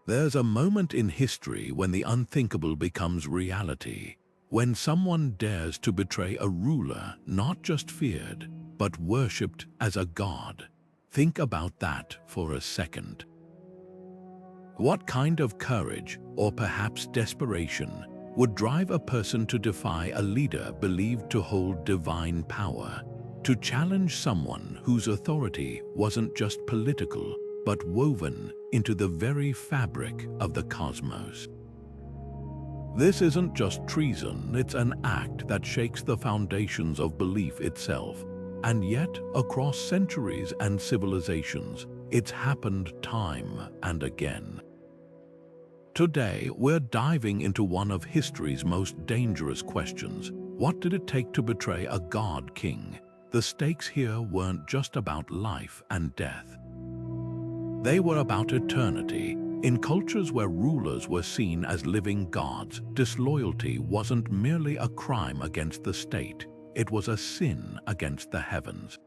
There's a moment in history when the unthinkable becomes reality, when someone dares to betray a ruler not just feared, but worshipped as a god. Think about that for a second. What kind of courage, or perhaps desperation, would drive a person to defy a leader believed to hold divine power, to challenge someone whose authority wasn't just political, but woven into the very fabric of the cosmos? This isn't just treason, it's an act that shakes the foundations of belief itself. And yet, across centuries and civilizations, it's happened time and again. Today, we're diving into one of history's most dangerous questions. What did it take to betray a god king? The stakes here weren't just about life and death. They were about eternity. In cultures where rulers were seen as living gods, disloyalty wasn't merely a crime against the state, it was a sin against the heavens.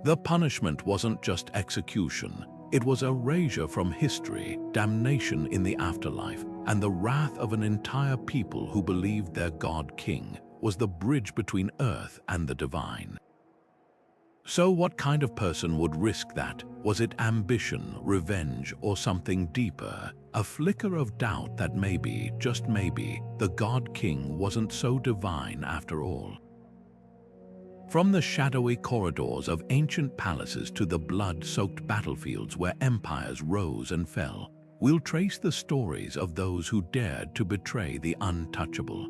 The punishment wasn't just execution, it was erasure from history, damnation in the afterlife, and the wrath of an entire people who believed their god-king was the bridge between earth and the divine. So what kind of person would risk that? Was it ambition, revenge, or something deeper? A flicker of doubt that maybe, just maybe, the god-king wasn't so divine after all. From the shadowy corridors of ancient palaces to the blood-soaked battlefields where empires rose and fell, we'll trace the stories of those who dared to betray the untouchable.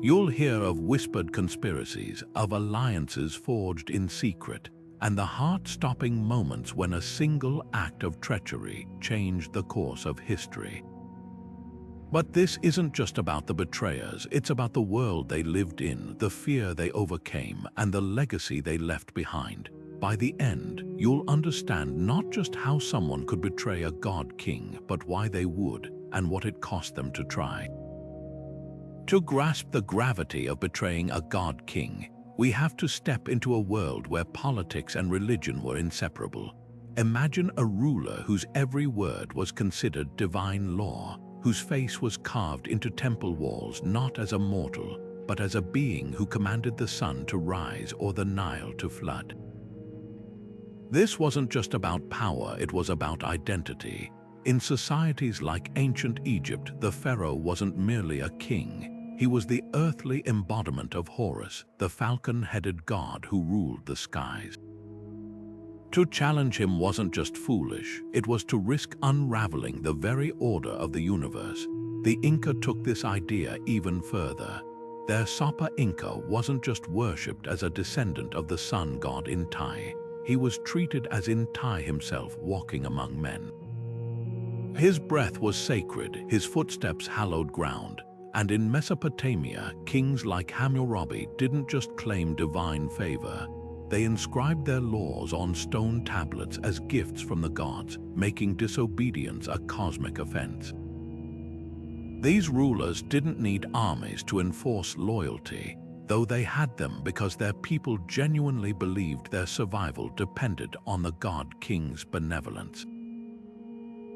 You'll hear of whispered conspiracies, of alliances forged in secret, and the heart-stopping moments when a single act of treachery changed the course of history. But this isn't just about the betrayers, it's about the world they lived in, the fear they overcame, and the legacy they left behind. By the end, you'll understand not just how someone could betray a god-king, but why they would, and what it cost them to try. To grasp the gravity of betraying a god-king, we have to step into a world where politics and religion were inseparable. Imagine a ruler whose every word was considered divine law, whose face was carved into temple walls not as a mortal, but as a being who commanded the sun to rise or the Nile to flood. This wasn't just about power, it was about identity. In societies like ancient Egypt, the pharaoh wasn't merely a king. He was the earthly embodiment of Horus, the falcon-headed god who ruled the skies. To challenge him wasn't just foolish, it was to risk unraveling the very order of the universe. The Inca took this idea even further. Their Sapa Inca wasn't just worshipped as a descendant of the sun god Inti. He was treated as Inti himself walking among men. His breath was sacred, his footsteps hallowed ground. And in Mesopotamia, kings like Hammurabi didn't just claim divine favor. They inscribed their laws on stone tablets as gifts from the gods, making disobedience a cosmic offense. These rulers didn't need armies to enforce loyalty, though they had them because their people genuinely believed their survival depended on the god-king's benevolence.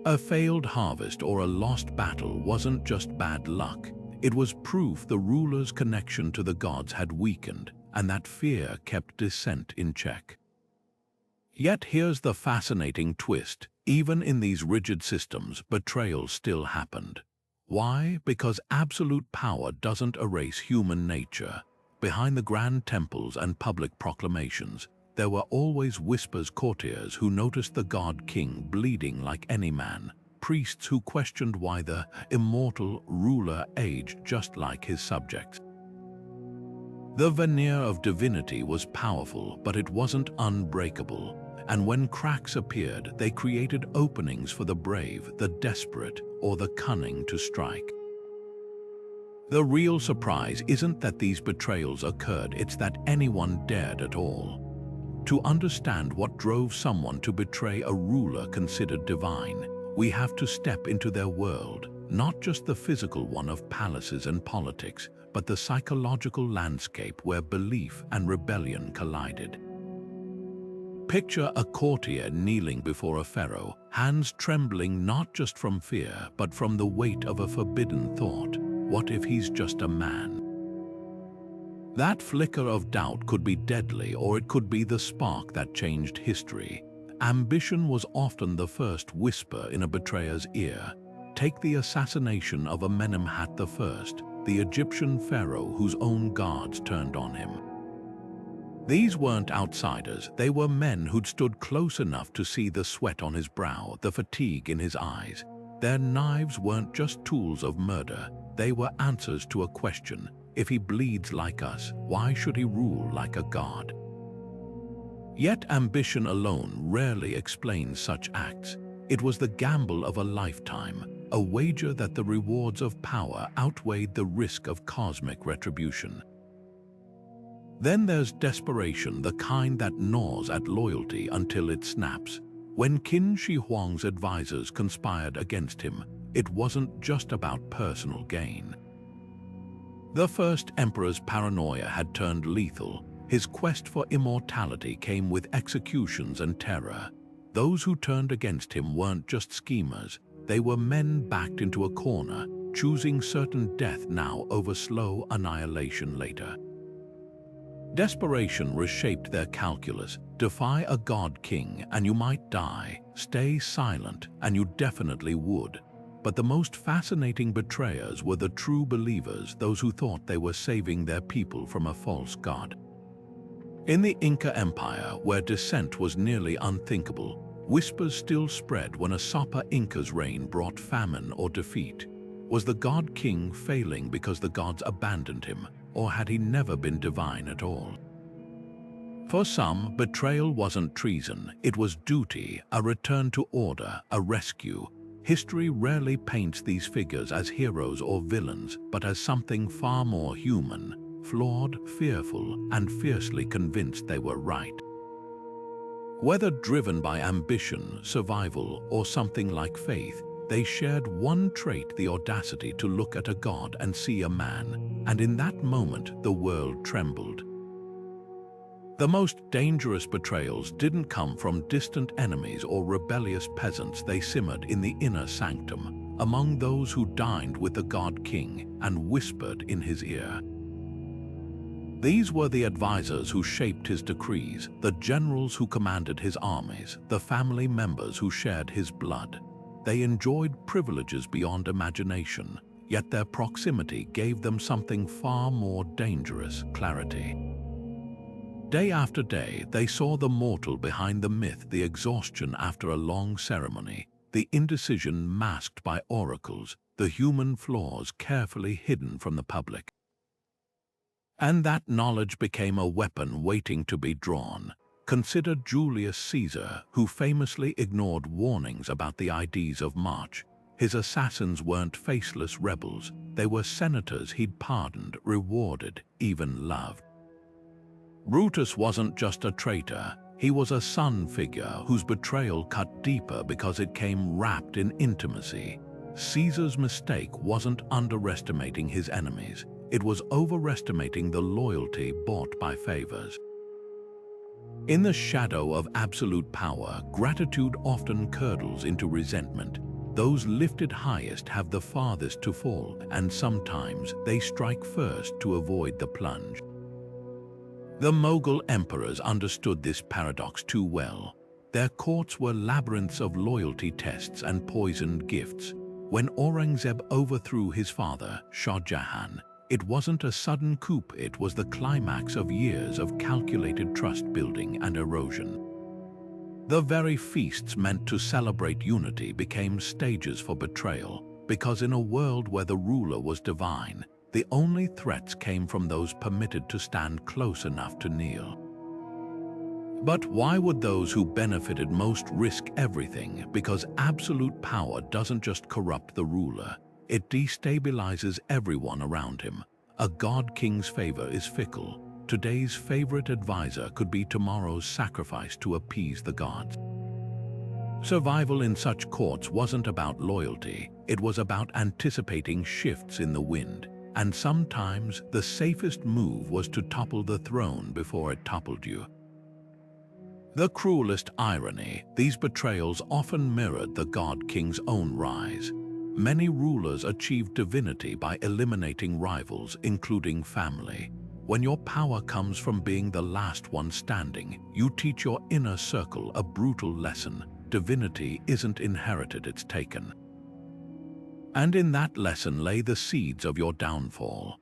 A failed harvest or a lost battle wasn't just bad luck. It was proof the ruler's connection to the gods had weakened, and that fear kept dissent in check. Yet here's the fascinating twist. Even in these rigid systems, betrayal still happened. Why? Because absolute power doesn't erase human nature. Behind the grand temples and public proclamations, there were always courtiers who noticed the god-king bleeding like any man, priests who questioned why the immortal ruler aged just like his subjects. The veneer of divinity was powerful, but it wasn't unbreakable, and when cracks appeared, they created openings for the brave, the desperate, or the cunning to strike. The real surprise isn't that these betrayals occurred, it's that anyone dared at all. To understand what drove someone to betray a ruler considered divine, we have to step into their world, not just the physical one of palaces and politics, but the psychological landscape where belief and rebellion collided. Picture a courtier kneeling before a pharaoh, hands trembling not just from fear, but from the weight of a forbidden thought. What if he's just a man? That flicker of doubt could be deadly, or it could be the spark that changed history. Ambition was often the first whisper in a betrayer's ear. Take the assassination of Amenemhat I, the Egyptian pharaoh whose own guards turned on him. These weren't outsiders, they were men who'd stood close enough to see the sweat on his brow, the fatigue in his eyes. Their knives weren't just tools of murder, they were answers to a question. If he bleeds like us, why should he rule like a god? Yet ambition alone rarely explains such acts. It was the gamble of a lifetime, a wager that the rewards of power outweighed the risk of cosmic retribution. Then there's desperation, the kind that gnaws at loyalty until it snaps. When Qin Shi Huang's advisors conspired against him, it wasn't just about personal gain. The first emperor's paranoia had turned lethal. His quest for immortality came with executions and terror. Those who turned against him weren't just schemers, they were men backed into a corner, choosing certain death now over slow annihilation later. Desperation reshaped their calculus. Defy a god-king and you might die. Stay silent and you definitely would. But the most fascinating betrayers were the true believers, those who thought they were saving their people from a false god. In the Inca Empire, where dissent was nearly unthinkable, whispers still spread when a Sapa Inca's reign brought famine or defeat. Was the god-king failing because the gods abandoned him, or had he never been divine at all? For some, betrayal wasn't treason, it was duty, a return to order, a rescue. History rarely paints these figures as heroes or villains, but as something far more human, flawed, fearful, and fiercely convinced they were right. Whether driven by ambition, survival, or something like faith, they shared one trait: the audacity to look at a god and see a man, and in that moment the world trembled. The most dangerous betrayals didn't come from distant enemies or rebellious peasants. They simmered in the inner sanctum, among those who dined with the god-king and whispered in his ear. These were the advisors who shaped his decrees, the generals who commanded his armies, the family members who shared his blood. They enjoyed privileges beyond imagination, yet their proximity gave them something far more dangerous: clarity. Day after day, they saw the mortal behind the myth, the exhaustion after a long ceremony, the indecision masked by oracles, the human flaws carefully hidden from the public. And that knowledge became a weapon waiting to be drawn. Consider Julius Caesar, who famously ignored warnings about the Ides of March. His assassins weren't faceless rebels, they were senators he'd pardoned, rewarded, even loved. Brutus wasn't just a traitor, he was a son figure whose betrayal cut deeper because it came wrapped in intimacy. Caesar's mistake wasn't underestimating his enemies, it was overestimating the loyalty bought by favors. In the shadow of absolute power, gratitude often curdles into resentment. Those lifted highest have the farthest to fall, and sometimes they strike first to avoid the plunge. The Mughal emperors understood this paradox too well. Their courts were labyrinths of loyalty tests and poisoned gifts. When Aurangzeb overthrew his father, Shah Jahan, it wasn't a sudden coup, it was the climax of years of calculated trust building and erosion. The very feasts meant to celebrate unity became stages for betrayal, because in a world where the ruler was divine, the only threats came from those permitted to stand close enough to kneel. But why would those who benefited most risk everything? Because absolute power doesn't just corrupt the ruler, it destabilizes everyone around him. A god-king's favor is fickle. Today's favorite advisor could be tomorrow's sacrifice to appease the gods. Survival in such courts wasn't about loyalty, it was about anticipating shifts in the wind. And sometimes the safest move was to topple the throne before it toppled you. The cruelest irony, these betrayals often mirrored the god king's own rise. Many rulers achieved divinity by eliminating rivals, including family. When your power comes from being the last one standing, you teach your inner circle a brutal lesson. Divinity isn't inherited, it's taken. And in that lesson lay the seeds of your downfall.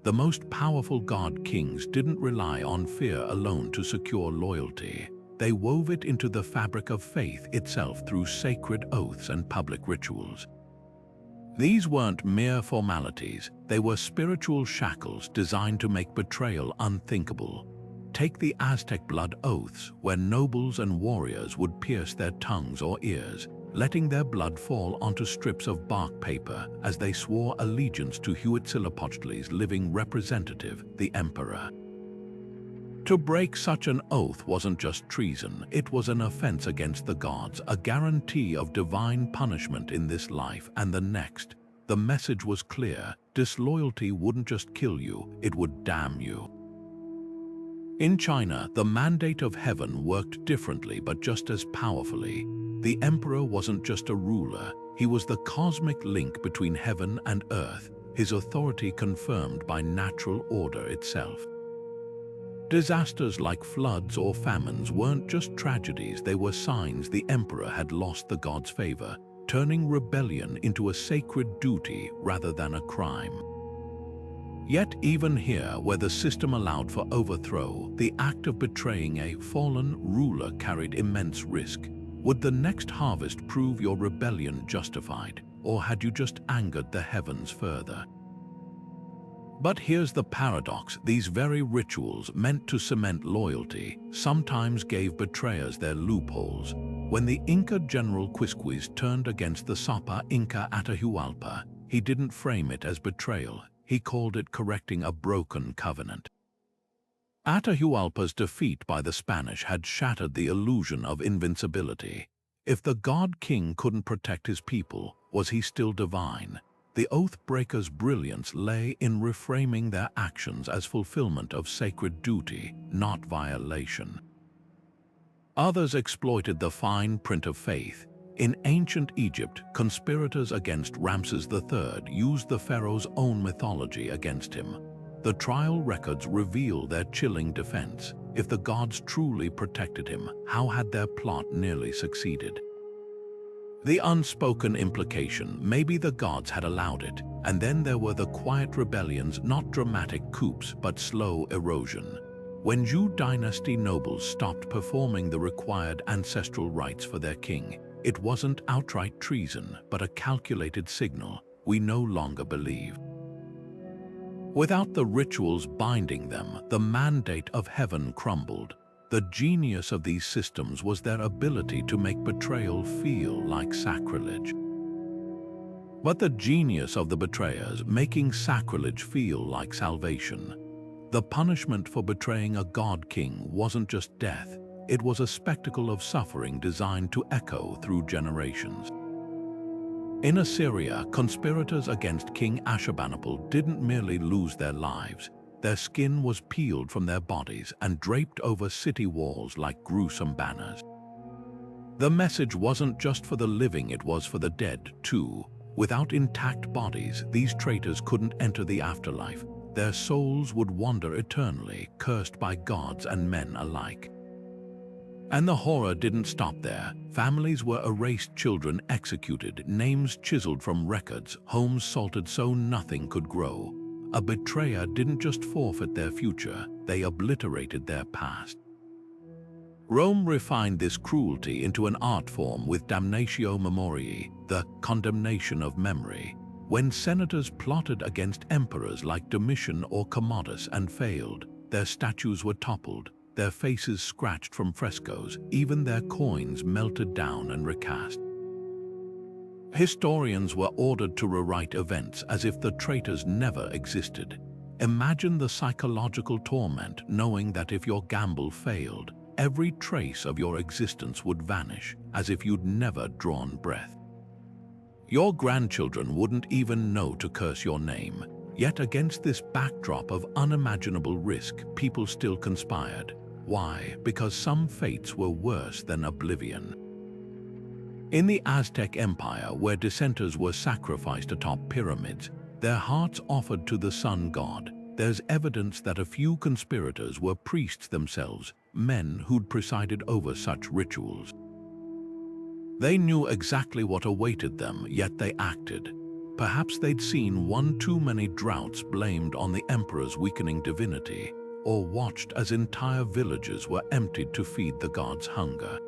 The most powerful god kings didn't rely on fear alone to secure loyalty. They wove it into the fabric of faith itself through sacred oaths and public rituals. These weren't mere formalities, they were spiritual shackles designed to make betrayal unthinkable. Take the Aztec blood oaths, where nobles and warriors would pierce their tongues or ears, letting their blood fall onto strips of bark paper as they swore allegiance to Huitzilopochtli's living representative, the emperor. To break such an oath wasn't just treason, it was an offense against the gods, a guarantee of divine punishment in this life and the next. The message was clear: disloyalty wouldn't just kill you, it would damn you. In China, the mandate of heaven worked differently but just as powerfully. The emperor wasn't just a ruler, he was the cosmic link between heaven and earth, his authority confirmed by natural order itself. Disasters like floods or famines weren't just tragedies, they were signs the emperor had lost the god's favor, turning rebellion into a sacred duty rather than a crime. Yet even here, where the system allowed for overthrow, the act of betraying a fallen ruler carried immense risk. Would the next harvest prove your rebellion justified, or had you just angered the heavens further? But here's the paradox: these very rituals meant to cement loyalty sometimes gave betrayers their loopholes. When the Inca general Quisquis turned against the Sapa Inca Atahualpa, he didn't frame it as betrayal, he called it correcting a broken covenant. Atahualpa's defeat by the Spanish had shattered the illusion of invincibility. If the god king couldn't protect his people, was he still divine? The oath-breakers' brilliance lay in reframing their actions as fulfillment of sacred duty, not violation. Others exploited the fine print of faith. In ancient Egypt, conspirators against Ramses III used the pharaoh's own mythology against him. The trial records reveal their chilling defense. If the gods truly protected him, how had their plot nearly succeeded? The unspoken implication: maybe the gods had allowed it, and then there were the quiet rebellions, not dramatic coups, but slow erosion. When Zhou dynasty nobles stopped performing the required ancestral rites for their king, it wasn't outright treason, but a calculated signal: we no longer believe. Without the rituals binding them, the mandate of heaven crumbled. The genius of these systems was their ability to make betrayal feel like sacrilege. But the genius of the betrayers, making sacrilege feel like salvation. The punishment for betraying a god king wasn't just death, it was a spectacle of suffering designed to echo through generations. In Assyria, conspirators against King Ashurbanipal didn't merely lose their lives. Their skin was peeled from their bodies and draped over city walls like gruesome banners. The message wasn't just for the living, it was for the dead too. Without intact bodies, these traitors couldn't enter the afterlife. Their souls would wander eternally, cursed by gods and men alike. And the horror didn't stop there. Families were erased, children executed, names chiseled from records, homes salted so nothing could grow. A betrayer didn't just forfeit their future, they obliterated their past. Rome refined this cruelty into an art form with damnatio memoriae, the condemnation of memory. When senators plotted against emperors like Domitian or Commodus and failed, their statues were toppled, their faces scratched from frescoes, even their coins melted down and recast. Historians were ordered to rewrite events as if the traitors never existed. Imagine the psychological torment knowing that if your gamble failed, every trace of your existence would vanish, as if you'd never drawn breath. Your grandchildren wouldn't even know to curse your name. Yet against this backdrop of unimaginable risk, people still conspired. Why? Because some fates were worse than oblivion. In the Aztec Empire, where dissenters were sacrificed atop pyramids, their hearts offered to the sun god, there's evidence that a few conspirators were priests themselves, men who'd presided over such rituals. They knew exactly what awaited them, yet they acted. Perhaps they'd seen one too many droughts blamed on the emperor's weakening divinity, or watched as entire villages were emptied to feed the god's hunger.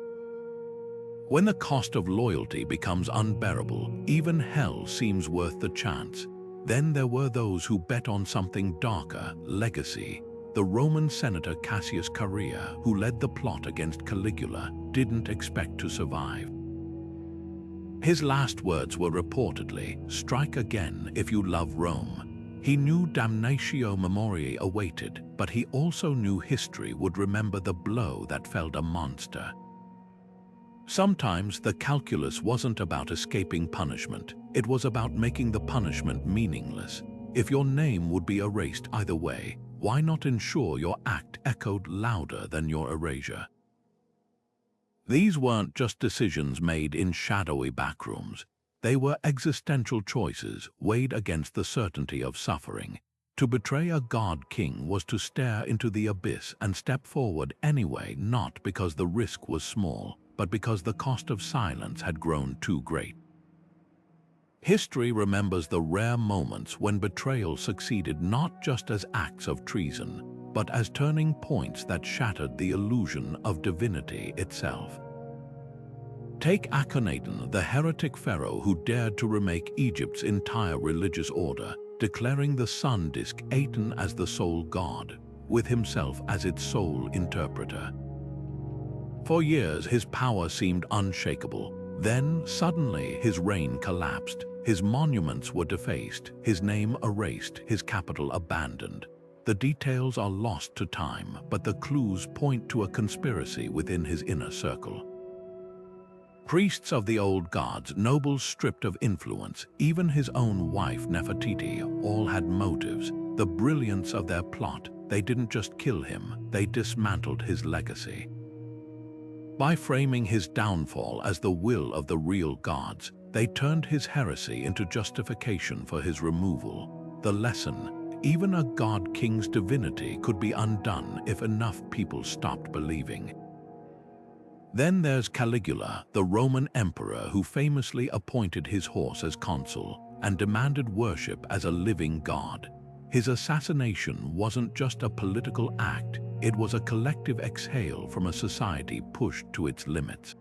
When the cost of loyalty becomes unbearable, even hell seems worth the chance. Then there were those who bet on something darker, legacy. The Roman senator Cassius Chaerea, who led the plot against Caligula, didn't expect to survive. His last words were reportedly, "Strike again if you love Rome." He knew damnatio memoriae awaited, but he also knew history would remember the blow that felled a monster. Sometimes the calculus wasn't about escaping punishment, it was about making the punishment meaningless. If your name would be erased either way, why not ensure your act echoed louder than your erasure? These weren't just decisions made in shadowy backrooms. They were existential choices weighed against the certainty of suffering. To betray a god-king was to stare into the abyss and step forward anyway, not because the risk was small, but because the cost of silence had grown too great. History remembers the rare moments when betrayal succeeded not just as acts of treason, but as turning points that shattered the illusion of divinity itself. Take Akenaten, the heretic pharaoh who dared to remake Egypt's entire religious order, declaring the sun disk Aten as the sole god, with himself as its sole interpreter. For years, his power seemed unshakable. Then, suddenly, his reign collapsed. His monuments were defaced, his name erased, his capital abandoned. The details are lost to time, but the clues point to a conspiracy within his inner circle. Priests of the old gods, nobles stripped of influence, even his own wife Nefertiti, all had motives. The brilliance of their plot, they didn't just kill him, they dismantled his legacy. By framing his downfall as the will of the real gods, they turned his heresy into justification for his removal. The lesson: even a god-king's divinity could be undone if enough people stopped believing. Then there's Caligula, the Roman emperor who famously appointed his horse as consul and demanded worship as a living god. His assassination wasn't just a political act, it was a collective exhale from a society pushed to its limits.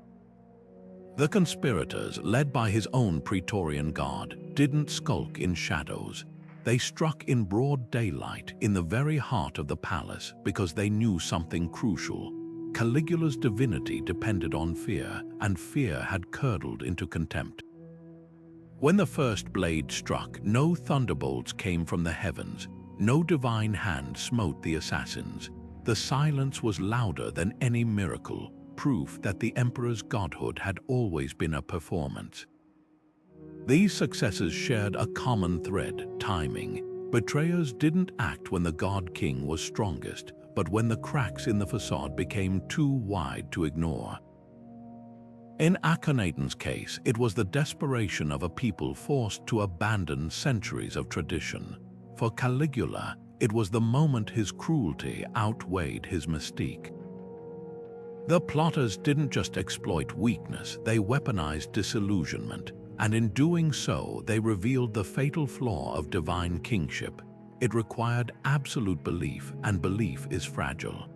The conspirators, led by his own Praetorian Guard, didn't skulk in shadows. They struck in broad daylight in the very heart of the palace because they knew something crucial. Caligula's divinity depended on fear, and fear had curdled into contempt. When the first blade struck, no thunderbolts came from the heavens, no divine hand smote the assassins. The silence was louder than any miracle, proof that the emperor's godhood had always been a performance. These successes shared a common thread: timing. Betrayers didn't act when the god-king was strongest, but when the cracks in the facade became too wide to ignore. In Akenaten's case, it was the desperation of a people forced to abandon centuries of tradition. For Caligula, it was the moment his cruelty outweighed his mystique. The plotters didn't just exploit weakness, they weaponized disillusionment, and in doing so, they revealed the fatal flaw of divine kingship. It required absolute belief, and belief is fragile.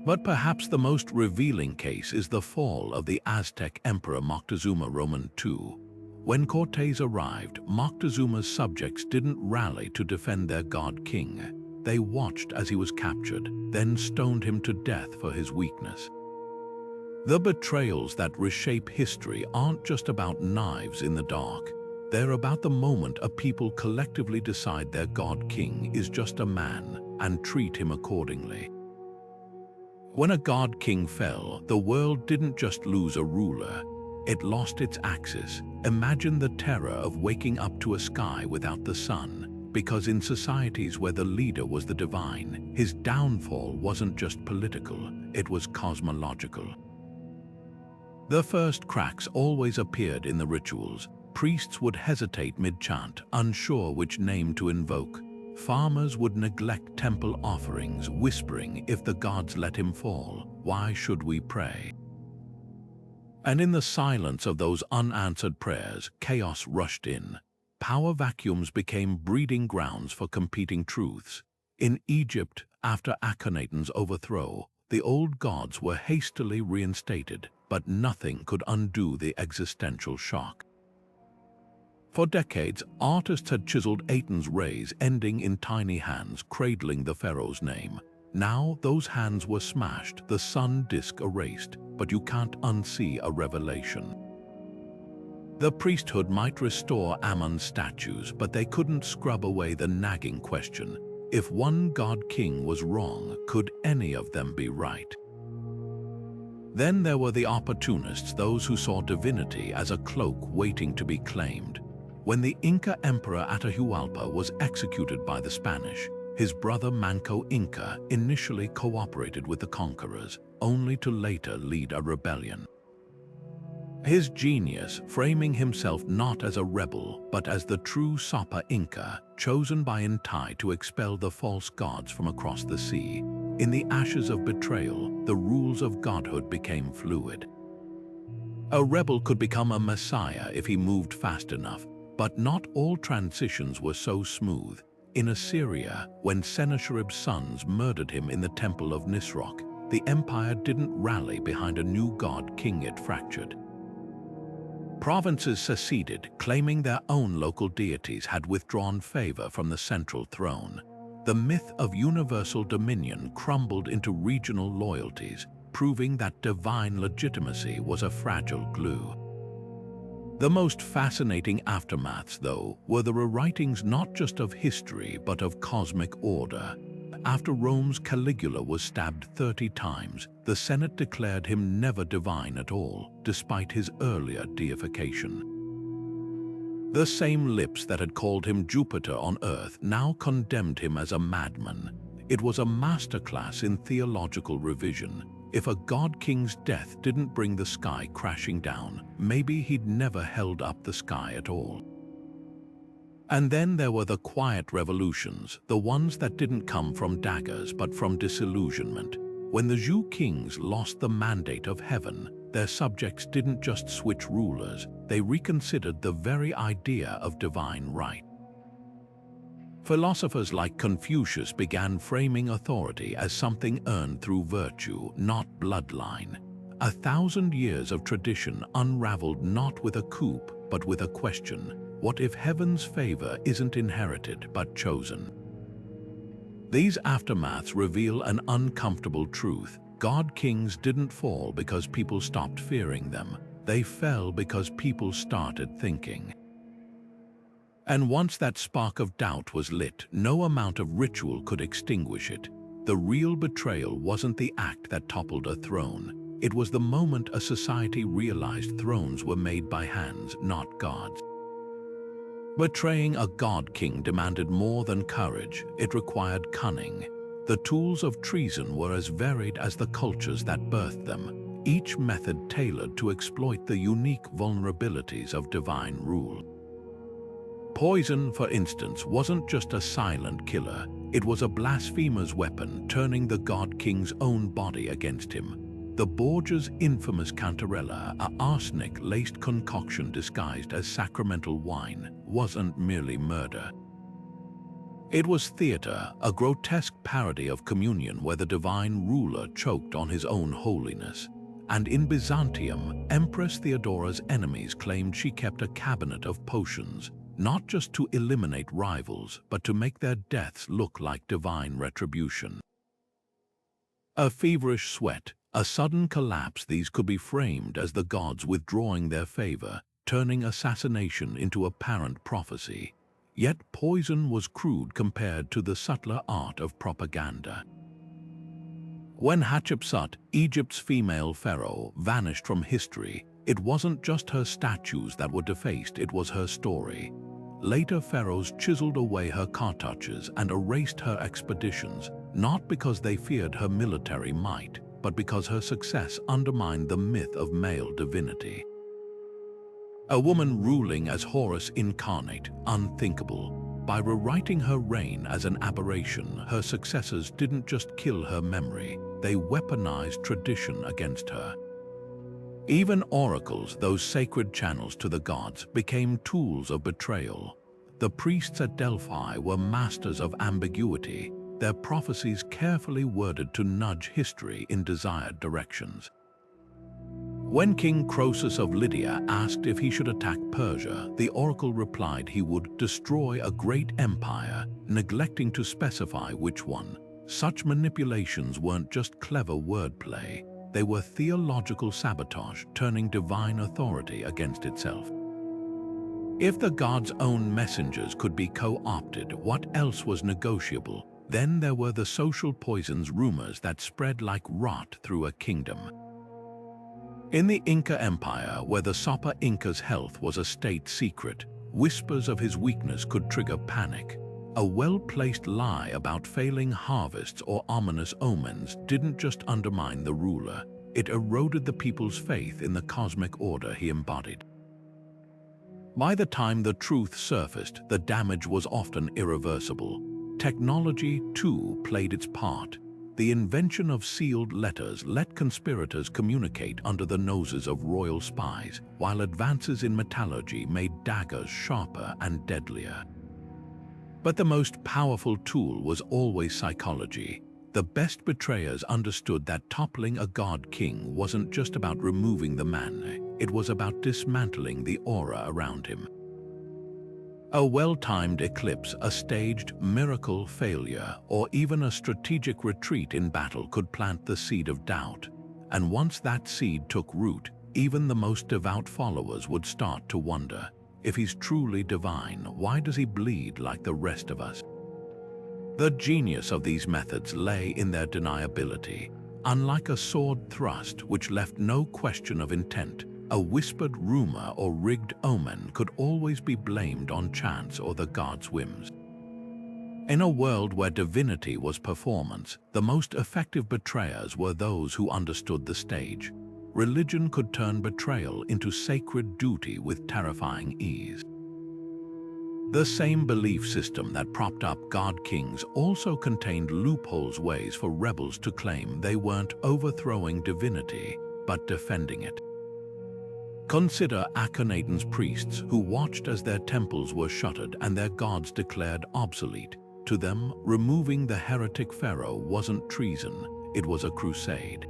But perhaps the most revealing case is the fall of the Aztec Emperor Montezuma II. When Cortés arrived, Moctezuma's subjects didn't rally to defend their god-king. They watched as he was captured, then stoned him to death for his weakness. The betrayals that reshape history aren't just about knives in the dark. They're about the moment a people collectively decide their god-king is just a man and treat him accordingly. When a god-king fell, the world didn't just lose a ruler, it lost its axis. Imagine the terror of waking up to a sky without the sun, because in societies where the leader was the divine, his downfall wasn't just political, it was cosmological. The first cracks always appeared in the rituals. Priests would hesitate mid-chant, unsure which name to invoke. Farmers would neglect temple offerings, whispering, if the gods let him fall, why should we pray? And in the silence of those unanswered prayers, chaos rushed in. Power vacuums became breeding grounds for competing truths. In Egypt, after Akenaten's overthrow, the old gods were hastily reinstated, but nothing could undo the existential shock. For decades, artists had chiseled Aten's rays, ending in tiny hands cradling the pharaoh's name. Now those hands were smashed, the sun disk erased, but you can't unsee a revelation. The priesthood might restore Ammon's statues, but they couldn't scrub away the nagging question: if one god-king was wrong, could any of them be right? Then there were the opportunists, those who saw divinity as a cloak waiting to be claimed. When the Inca emperor Atahualpa was executed by the Spanish, his brother Manco Inca initially cooperated with the conquerors, only to later lead a rebellion. His genius, framing himself not as a rebel, but as the true Sapa Inca, chosen by Inti to expel the false gods from across the sea. In the ashes of betrayal, the rules of godhood became fluid. A rebel could become a messiah if he moved fast enough, but not all transitions were so smooth. In Assyria, when Sennacherib's sons murdered him in the temple of Nisroch, the empire didn't rally behind a new god-king, it fractured. Provinces seceded, claiming their own local deities had withdrawn favor from the central throne. The myth of universal dominion crumbled into regional loyalties, proving that divine legitimacy was a fragile glue. The most fascinating aftermaths, though, were the rewritings not just of history but of cosmic order. After Rome's Caligula was stabbed 30 times, the Senate declared him never divine at all, despite his earlier deification. The same lips that had called him Jupiter on earth now condemned him as a madman. It was a masterclass in theological revision. If a god-king's death didn't bring the sky crashing down, maybe he'd never held up the sky at all. And then there were the quiet revolutions, the ones that didn't come from daggers but from disillusionment. When the Zhou kings lost the mandate of heaven, their subjects didn't just switch rulers, they reconsidered the very idea of divine right. Philosophers like Confucius began framing authority as something earned through virtue, not bloodline. 1,000 years of tradition unraveled not with a coup, but with a question: what if heaven's favor isn't inherited but chosen? These aftermaths reveal an uncomfortable truth. God-kings didn't fall because people stopped fearing them. They fell because people started thinking. And once that spark of doubt was lit, no amount of ritual could extinguish it. The real betrayal wasn't the act that toppled a throne. It was the moment a society realized thrones were made by hands, not gods. Betraying a god-king demanded more than courage, it required cunning. The tools of treason were as varied as the cultures that birthed them, each method tailored to exploit the unique vulnerabilities of divine rule. Poison, for instance, wasn't just a silent killer, it was a blasphemer's weapon, turning the god-king's own body against him. The Borgia's infamous cantarella, an arsenic-laced concoction disguised as sacramental wine, wasn't merely murder. It was theater, a grotesque parody of communion where the divine ruler choked on his own holiness. And in Byzantium, Empress Theodora's enemies claimed she kept a cabinet of potions, not just to eliminate rivals, but to make their deaths look like divine retribution. A feverish sweat, a sudden collapse, these could be framed as the gods withdrawing their favor, turning assassination into apparent prophecy. Yet poison was crude compared to the subtler art of propaganda. When Hatshepsut, Egypt's female pharaoh, vanished from history, it wasn't just her statues that were defaced, it was her story. Later pharaohs chiseled away her cartouches and erased her expeditions, not because they feared her military might, but because her success undermined the myth of male divinity. A woman ruling as Horus incarnate, unthinkable. By rewriting her reign as an aberration, her successors didn't just kill her memory, they weaponized tradition against her. Even oracles, those sacred channels to the gods, became tools of betrayal. The priests at Delphi were masters of ambiguity, their prophecies carefully worded to nudge history in desired directions. When King Croesus of Lydia asked if he should attack Persia, the oracle replied he would destroy a great empire, neglecting to specify which one. Such manipulations weren't just clever wordplay, they were theological sabotage, turning divine authority against itself. If the gods' own messengers could be co-opted, what else was negotiable? Then there were the social poisons rumors that spread like rot through a kingdom. In the Inca Empire, where the Sapa Inca's health was a state secret, whispers of his weakness could trigger panic. A well-placed lie about failing harvests or ominous omens didn't just undermine the ruler, it eroded the people's faith in the cosmic order he embodied. By the time the truth surfaced, the damage was often irreversible. Technology, too, played its part. The invention of sealed letters let conspirators communicate under the noses of royal spies, while advances in metallurgy made daggers sharper and deadlier. But the most powerful tool was always psychology. The best betrayers understood that toppling a god-king wasn't just about removing the man, it was about dismantling the aura around him. A well-timed eclipse, a staged miracle failure, or even a strategic retreat in battle could plant the seed of doubt. And once that seed took root, even the most devout followers would start to wonder, if he's truly divine, why does he bleed like the rest of us? The genius of these methods lay in their deniability. Unlike a sword thrust, which left no question of intent, a whispered rumor or rigged omen could always be blamed on chance or the gods' whims. In a world where divinity was performance, the most effective betrayers were those who understood the stage. Religion could turn betrayal into sacred duty with terrifying ease. The same belief system that propped up god-kings also contained loopholes, ways for rebels to claim they weren't overthrowing divinity, but defending it. Consider Akenaten's priests who watched as their temples were shuttered and their gods declared obsolete. To them, removing the heretic pharaoh wasn't treason, it was a crusade.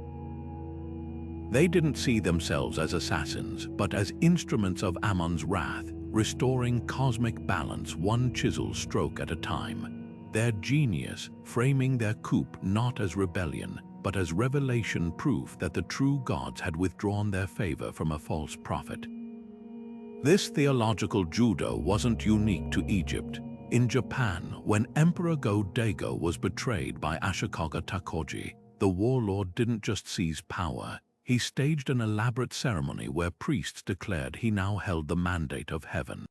They didn't see themselves as assassins, but as instruments of Ammon's wrath, restoring cosmic balance one chisel stroke at a time. Their genius framing their coup not as rebellion, but as revelation proof that the true gods had withdrawn their favor from a false prophet. This theological judo wasn't unique to Egypt. In Japan, when Emperor Go-Daigo was betrayed by Ashikaga Takoji, the warlord didn't just seize power, he staged an elaborate ceremony where priests declared he now held the mandate of heaven.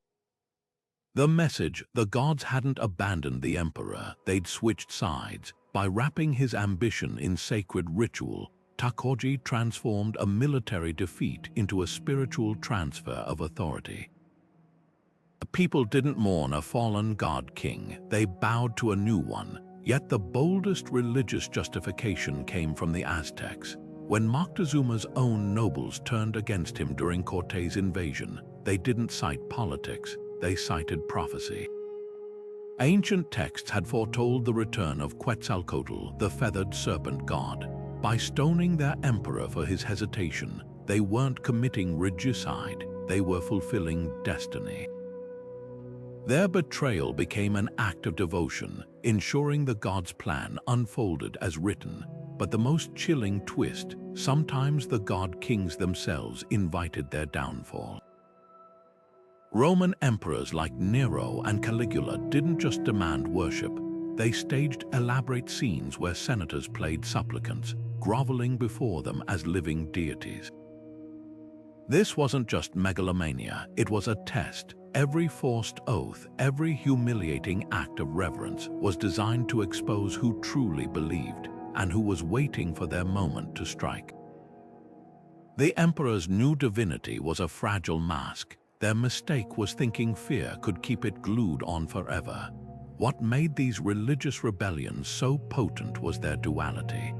The message, the gods hadn't abandoned the emperor, they'd switched sides. By wrapping his ambition in sacred ritual, Takoji transformed a military defeat into a spiritual transfer of authority. The people didn't mourn a fallen god-king, they bowed to a new one, yet the boldest religious justification came from the Aztecs. When Moctezuma's own nobles turned against him during Cortés' invasion, they didn't cite politics, they cited prophecy. Ancient texts had foretold the return of Quetzalcoatl, the feathered serpent god. By stoning their emperor for his hesitation, they weren't committing regicide, they were fulfilling destiny. Their betrayal became an act of devotion, ensuring the god's plan unfolded as written. But the most chilling twist, sometimes the god-kings themselves invited their downfall. Roman emperors like Nero and Caligula didn't just demand worship, they staged elaborate scenes where senators played supplicants, groveling before them as living deities. This wasn't just megalomania, it was a test. Every forced oath, every humiliating act of reverence was designed to expose who truly believed and who was waiting for their moment to strike. The emperor's new divinity was a fragile mask. Their mistake was thinking fear could keep it glued on forever. What made these religious rebellions so potent was their duality.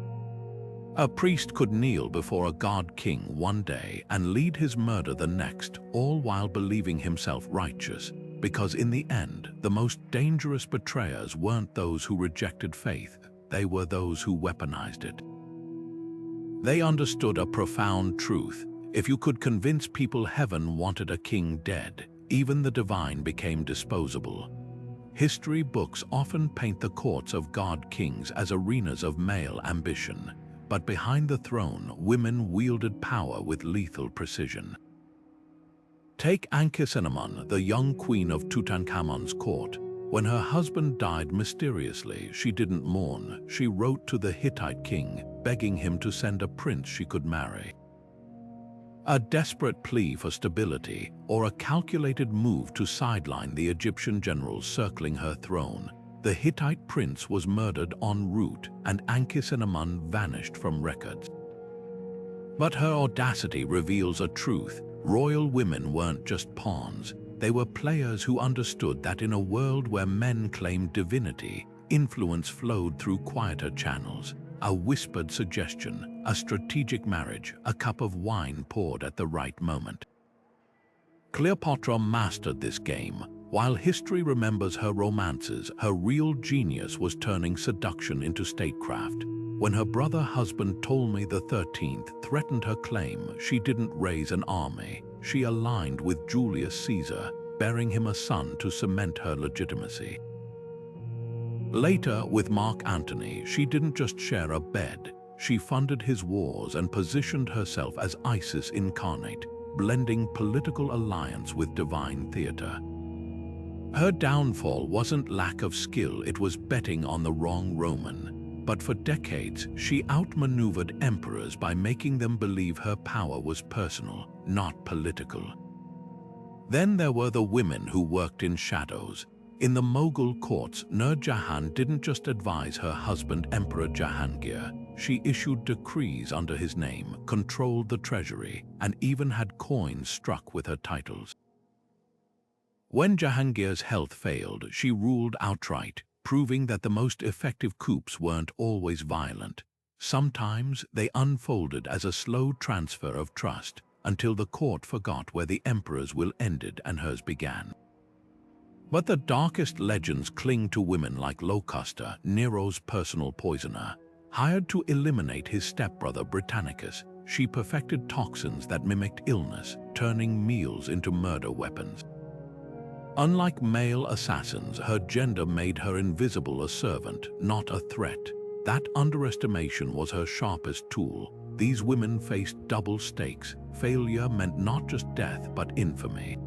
A priest could kneel before a god-king one day and lead his murder the next, all while believing himself righteous, because in the end, the most dangerous betrayers weren't those who rejected faith, they were those who weaponized it. They understood a profound truth. If you could convince people heaven wanted a king dead, even the divine became disposable. History books often paint the courts of god-kings as arenas of male ambition, but behind the throne, women wielded power with lethal precision. Take Ankhesenamun, the young queen of Tutankhamun's court. When her husband died mysteriously, she didn't mourn. She wrote to the Hittite king, begging him to send a prince she could marry. A desperate plea for stability, or a calculated move to sideline the Egyptian generals circling her throne, the Hittite prince was murdered en route and Ankhesenamun vanished from records. But her audacity reveals a truth. Royal women weren't just pawns. They were players who understood that in a world where men claimed divinity, influence flowed through quieter channels. A whispered suggestion, a strategic marriage, a cup of wine poured at the right moment. Cleopatra mastered this game. While history remembers her romances, her real genius was turning seduction into statecraft. When her brother husband Ptolemy XIII threatened her claim, she didn't raise an army. She aligned with Julius Caesar, bearing him a son to cement her legitimacy. Later, with Mark Antony, she didn't just share a bed. She funded his wars and positioned herself as Isis incarnate, blending political alliance with divine theater. Her downfall wasn't lack of skill, it was betting on the wrong Roman. But for decades, she outmaneuvered emperors by making them believe her power was personal, not political. Then there were the women who worked in shadows. In the Mughal courts, Nur Jahan didn't just advise her husband Emperor Jahangir. She issued decrees under his name, controlled the treasury, and even had coins struck with her titles. When Jahangir's health failed, she ruled outright, proving that the most effective coups weren't always violent. Sometimes they unfolded as a slow transfer of trust, until the court forgot where the emperor's will ended and hers began. But the darkest legends cling to women like Locusta, Nero's personal poisoner. Hired to eliminate his stepbrother Britannicus, she perfected toxins that mimicked illness, turning meals into murder weapons. Unlike male assassins, her gender made her invisible, a servant, not a threat. That underestimation was her sharpest tool. These women faced double stakes. Failure meant not just death, but infamy.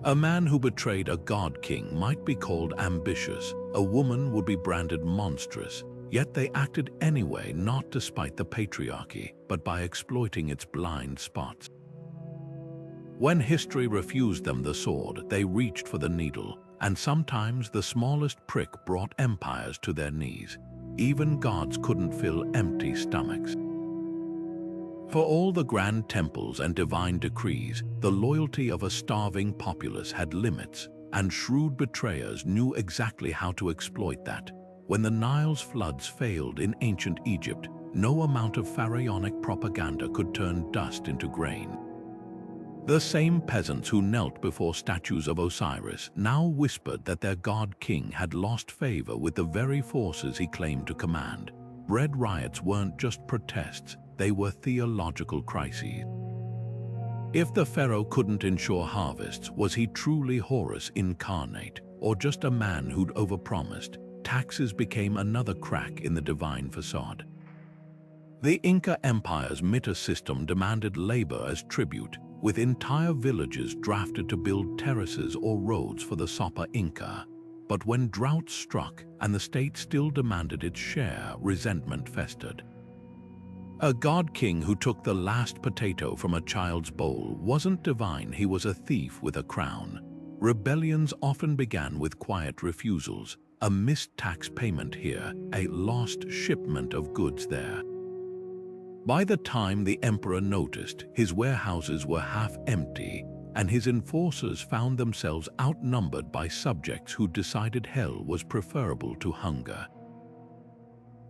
A man who betrayed a god-king might be called ambitious. A woman would be branded monstrous. Yet they acted anyway, not despite the patriarchy, but by exploiting its blind spots. When history refused them the sword, they reached for the needle, and sometimes the smallest prick brought empires to their knees. Even gods couldn't fill empty stomachs. For all the grand temples and divine decrees, the loyalty of a starving populace had limits, and shrewd betrayers knew exactly how to exploit that. When the Nile's floods failed in ancient Egypt, no amount of pharaonic propaganda could turn dust into grain. The same peasants who knelt before statues of Osiris now whispered that their god-king had lost favor with the very forces he claimed to command. Bread riots weren't just protests, they were theological crises. If the pharaoh couldn't ensure harvests, was he truly Horus incarnate, or just a man who'd overpromised? Taxes became another crack in the divine facade. The Inca Empire's Mythos system demanded labor as tribute, with entire villages drafted to build terraces or roads for the Sapa Inca. But when drought struck and the state still demanded its share, resentment festered. A god king who took the last potato from a child's bowl wasn't divine, he was a thief with a crown. Rebellions often began with quiet refusals, a missed tax payment here, a lost shipment of goods there. By the time the emperor noticed, his warehouses were half empty, and his enforcers found themselves outnumbered by subjects who decided hell was preferable to hunger.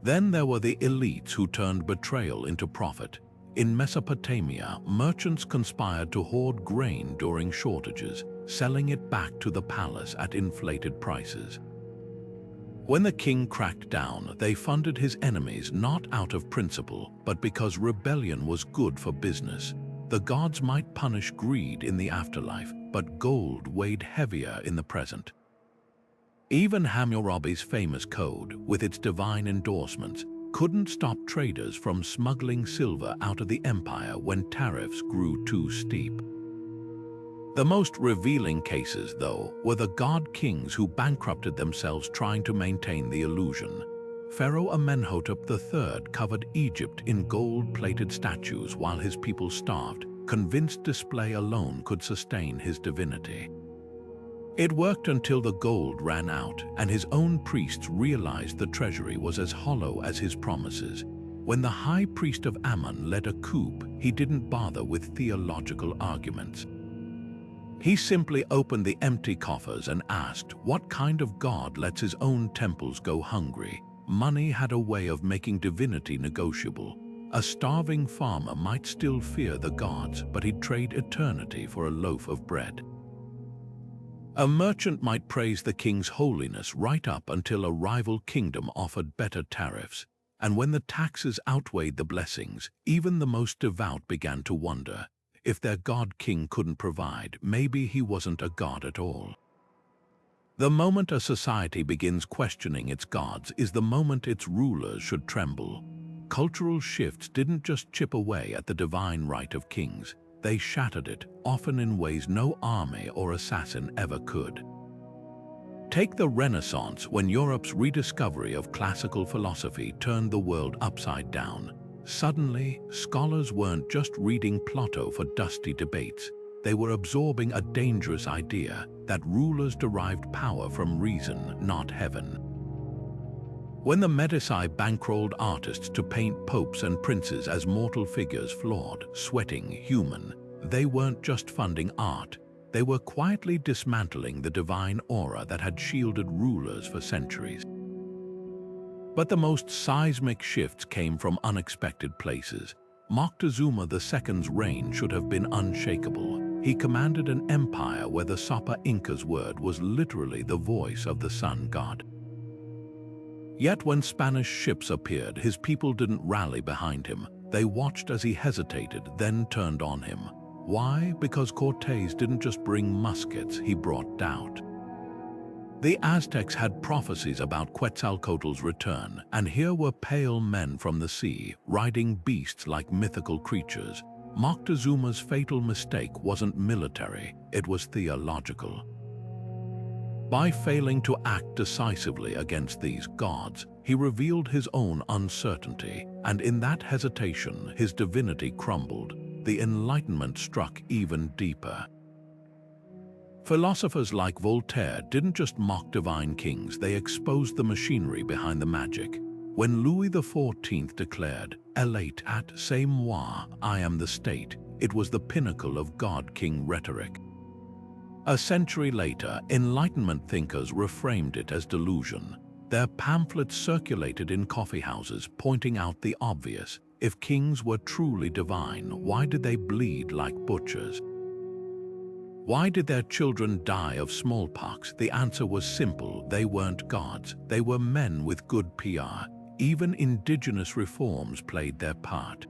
Then there were the elites who turned betrayal into profit. In Mesopotamia, merchants conspired to hoard grain during shortages, selling it back to the palace at inflated prices. When the king cracked down, they funded his enemies not out of principle, but because rebellion was good for business. The gods might punish greed in the afterlife, but gold weighed heavier in the present. Even Hammurabi's famous code, with its divine endorsements, couldn't stop traders from smuggling silver out of the empire when tariffs grew too steep. The most revealing cases, though, were the god kings who bankrupted themselves trying to maintain the illusion. Pharaoh Amenhotep III covered Egypt in gold-plated statues while his people starved, convinced display alone could sustain his divinity. It worked until the gold ran out, and his own priests realized the treasury was as hollow as his promises. When the high priest of Ammon led a coup, he didn't bother with theological arguments. He simply opened the empty coffers and asked, what kind of god lets his own temples go hungry? Money had a way of making divinity negotiable. A starving farmer might still fear the gods, but he'd trade eternity for a loaf of bread. A merchant might praise the king's holiness right up until a rival kingdom offered better tariffs, and when the taxes outweighed the blessings, even the most devout began to wonder. If their god-king couldn't provide, maybe he wasn't a god at all. The moment a society begins questioning its gods is the moment its rulers should tremble. Cultural shifts didn't just chip away at the divine right of kings. They shattered it, often in ways no army or assassin ever could. Take the Renaissance, when Europe's rediscovery of classical philosophy turned the world upside down. Suddenly, scholars weren't just reading Plato for dusty debates. They were absorbing a dangerous idea that rulers derived power from reason, not heaven. When the Medici bankrolled artists to paint popes and princes as mortal figures, flawed, sweating, human, they weren't just funding art. They were quietly dismantling the divine aura that had shielded rulers for centuries. But the most seismic shifts came from unexpected places. Montezuma II's reign should have been unshakable. He commanded an empire where the Sapa Inca's word was literally the voice of the sun god. Yet when Spanish ships appeared, his people didn't rally behind him. They watched as he hesitated, then turned on him. Why? Because Cortés didn't just bring muskets, he brought doubt. The Aztecs had prophecies about Quetzalcoatl's return, and here were pale men from the sea, riding beasts like mythical creatures. Moctezuma's fatal mistake wasn't military, it was theological. By failing to act decisively against these gods, he revealed his own uncertainty, and in that hesitation, his divinity crumbled. The Enlightenment struck even deeper. Philosophers like Voltaire didn't just mock divine kings, they exposed the machinery behind the magic. When Louis XIV declared, "Elate at c'est moi, I am the state," it was the pinnacle of god-king rhetoric. A century later, Enlightenment thinkers reframed it as delusion. Their pamphlets circulated in coffeehouses, pointing out the obvious. If kings were truly divine, why did they bleed like butchers? Why did their children die of smallpox? The answer was simple: they weren't gods, they were men with good PR. Even indigenous reforms played their part.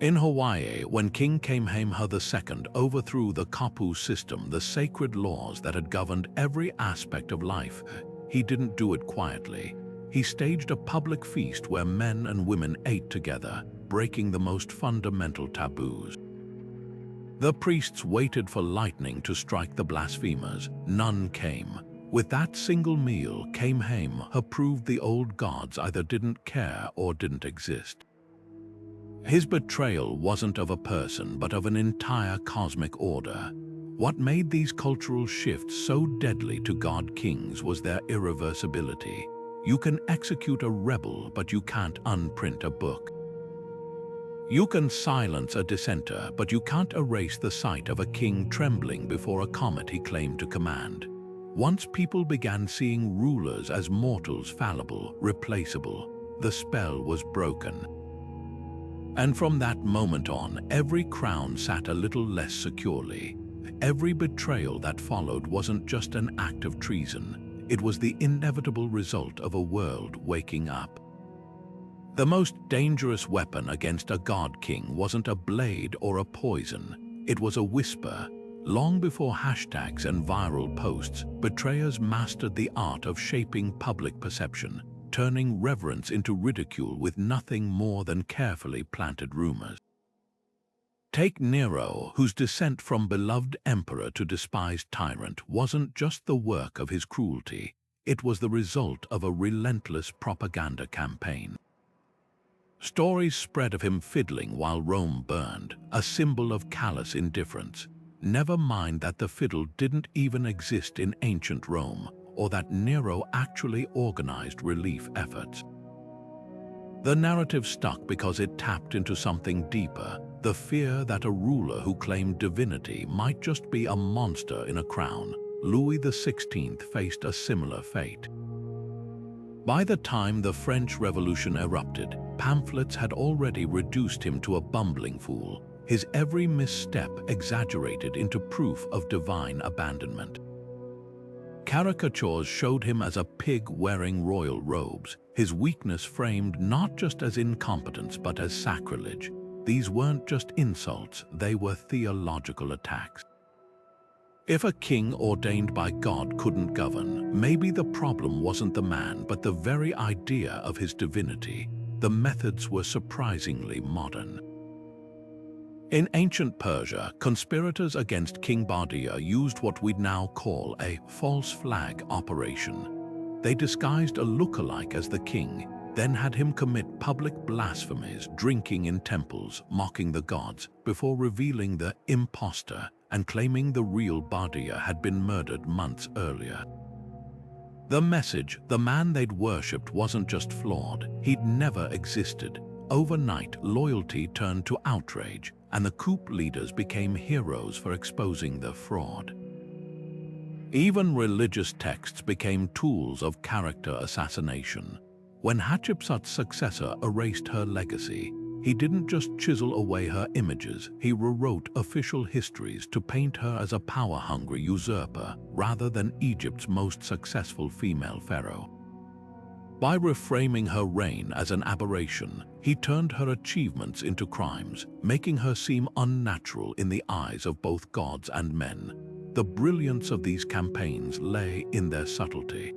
In Hawaii, when King Kamehameha II overthrew the kapu system, the sacred laws that had governed every aspect of life, he didn't do it quietly. He staged a public feast where men and women ate together, breaking the most fundamental taboos. The priests waited for lightning to strike the blasphemers. None came. With that single meal, Kamehameha proved the old gods either didn't care or didn't exist. His betrayal wasn't of a person, but of an entire cosmic order. What made these cultural shifts so deadly to god kings was their irreversibility. You can execute a rebel, but you can't unprint a book. You can silence a dissenter, but you can't erase the sight of a king trembling before a comet he claimed to command. Once people began seeing rulers as mortals, fallible, replaceable, the spell was broken. And from that moment on, every crown sat a little less securely. Every betrayal that followed wasn't just an act of treason, it was the inevitable result of a world waking up. The most dangerous weapon against a god king wasn't a blade or a poison, it was a whisper. Long before hashtags and viral posts, betrayers mastered the art of shaping public perception, turning reverence into ridicule with nothing more than carefully planted rumors. Take Nero, whose descent from beloved emperor to despised tyrant wasn't just the work of his cruelty, it was the result of a relentless propaganda campaign. Stories spread of him fiddling while Rome burned, a symbol of callous indifference. Never mind that the fiddle didn't even exist in ancient Rome, or that Nero actually organized relief efforts. The narrative stuck because it tapped into something deeper, the fear that a ruler who claimed divinity might just be a monster in a crown. Louis XVI faced a similar fate. By the time the French Revolution erupted, pamphlets had already reduced him to a bumbling fool, his every misstep exaggerated into proof of divine abandonment. Caricatures showed him as a pig wearing royal robes, his weakness framed not just as incompetence but as sacrilege. These weren't just insults, they were theological attacks. If a king ordained by God couldn't govern, maybe the problem wasn't the man but the very idea of his divinity. The methods were surprisingly modern. In ancient Persia, conspirators against King Bardia used what we'd now call a false flag operation. They disguised a lookalike as the king, then had him commit public blasphemies, drinking in temples, mocking the gods, before revealing the imposter and claiming the real Bardia had been murdered months earlier. The message, the man they'd worshipped, wasn't just flawed, he'd never existed. Overnight, loyalty turned to outrage, and the coup leaders became heroes for exposing the fraud. Even religious texts became tools of character assassination. When Hatshepsut's successor erased her legacy, he didn't just chisel away her images, he rewrote official histories to paint her as a power-hungry usurper rather than Egypt's most successful female pharaoh. By reframing her reign as an aberration, he turned her achievements into crimes, making her seem unnatural in the eyes of both gods and men. The brilliance of these campaigns lay in their subtlety.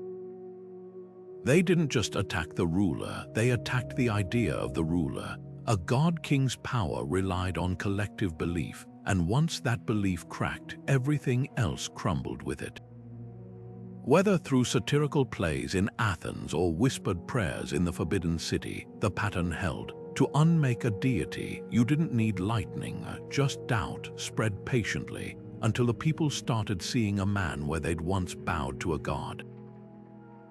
They didn't just attack the ruler, they attacked the idea of the ruler. A god-king's power relied on collective belief, and once that belief cracked, everything else crumbled with it. Whether through satirical plays in Athens or whispered prayers in the Forbidden City, the pattern held. To unmake a deity, you didn't need lightning, just doubt spread patiently until the people started seeing a man where they'd once bowed to a god.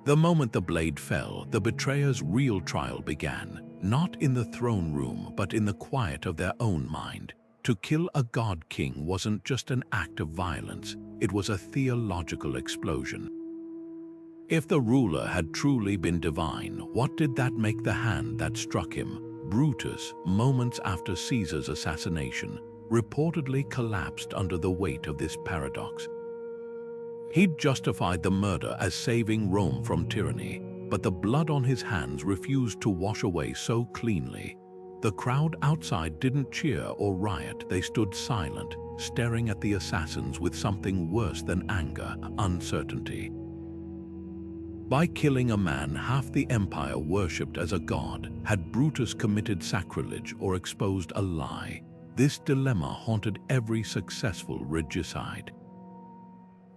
The moment the blade fell, the betrayer's real trial began, not in the throne room but in the quiet of their own mind. To kill a god king wasn't just an act of violence, it was a theological explosion. If the ruler had truly been divine, what did that make the hand that struck him? Brutus, moments after Caesar's assassination, reportedly collapsed under the weight of this paradox. He'd justified the murder as saving Rome from tyranny, but the blood on his hands refused to wash away so cleanly. The crowd outside didn't cheer or riot, they stood silent, staring at the assassins with something worse than anger, uncertainty. By killing a man half the empire worshipped as a god, had Brutus committed sacrilege or exposed a lie? This dilemma haunted every successful regicide.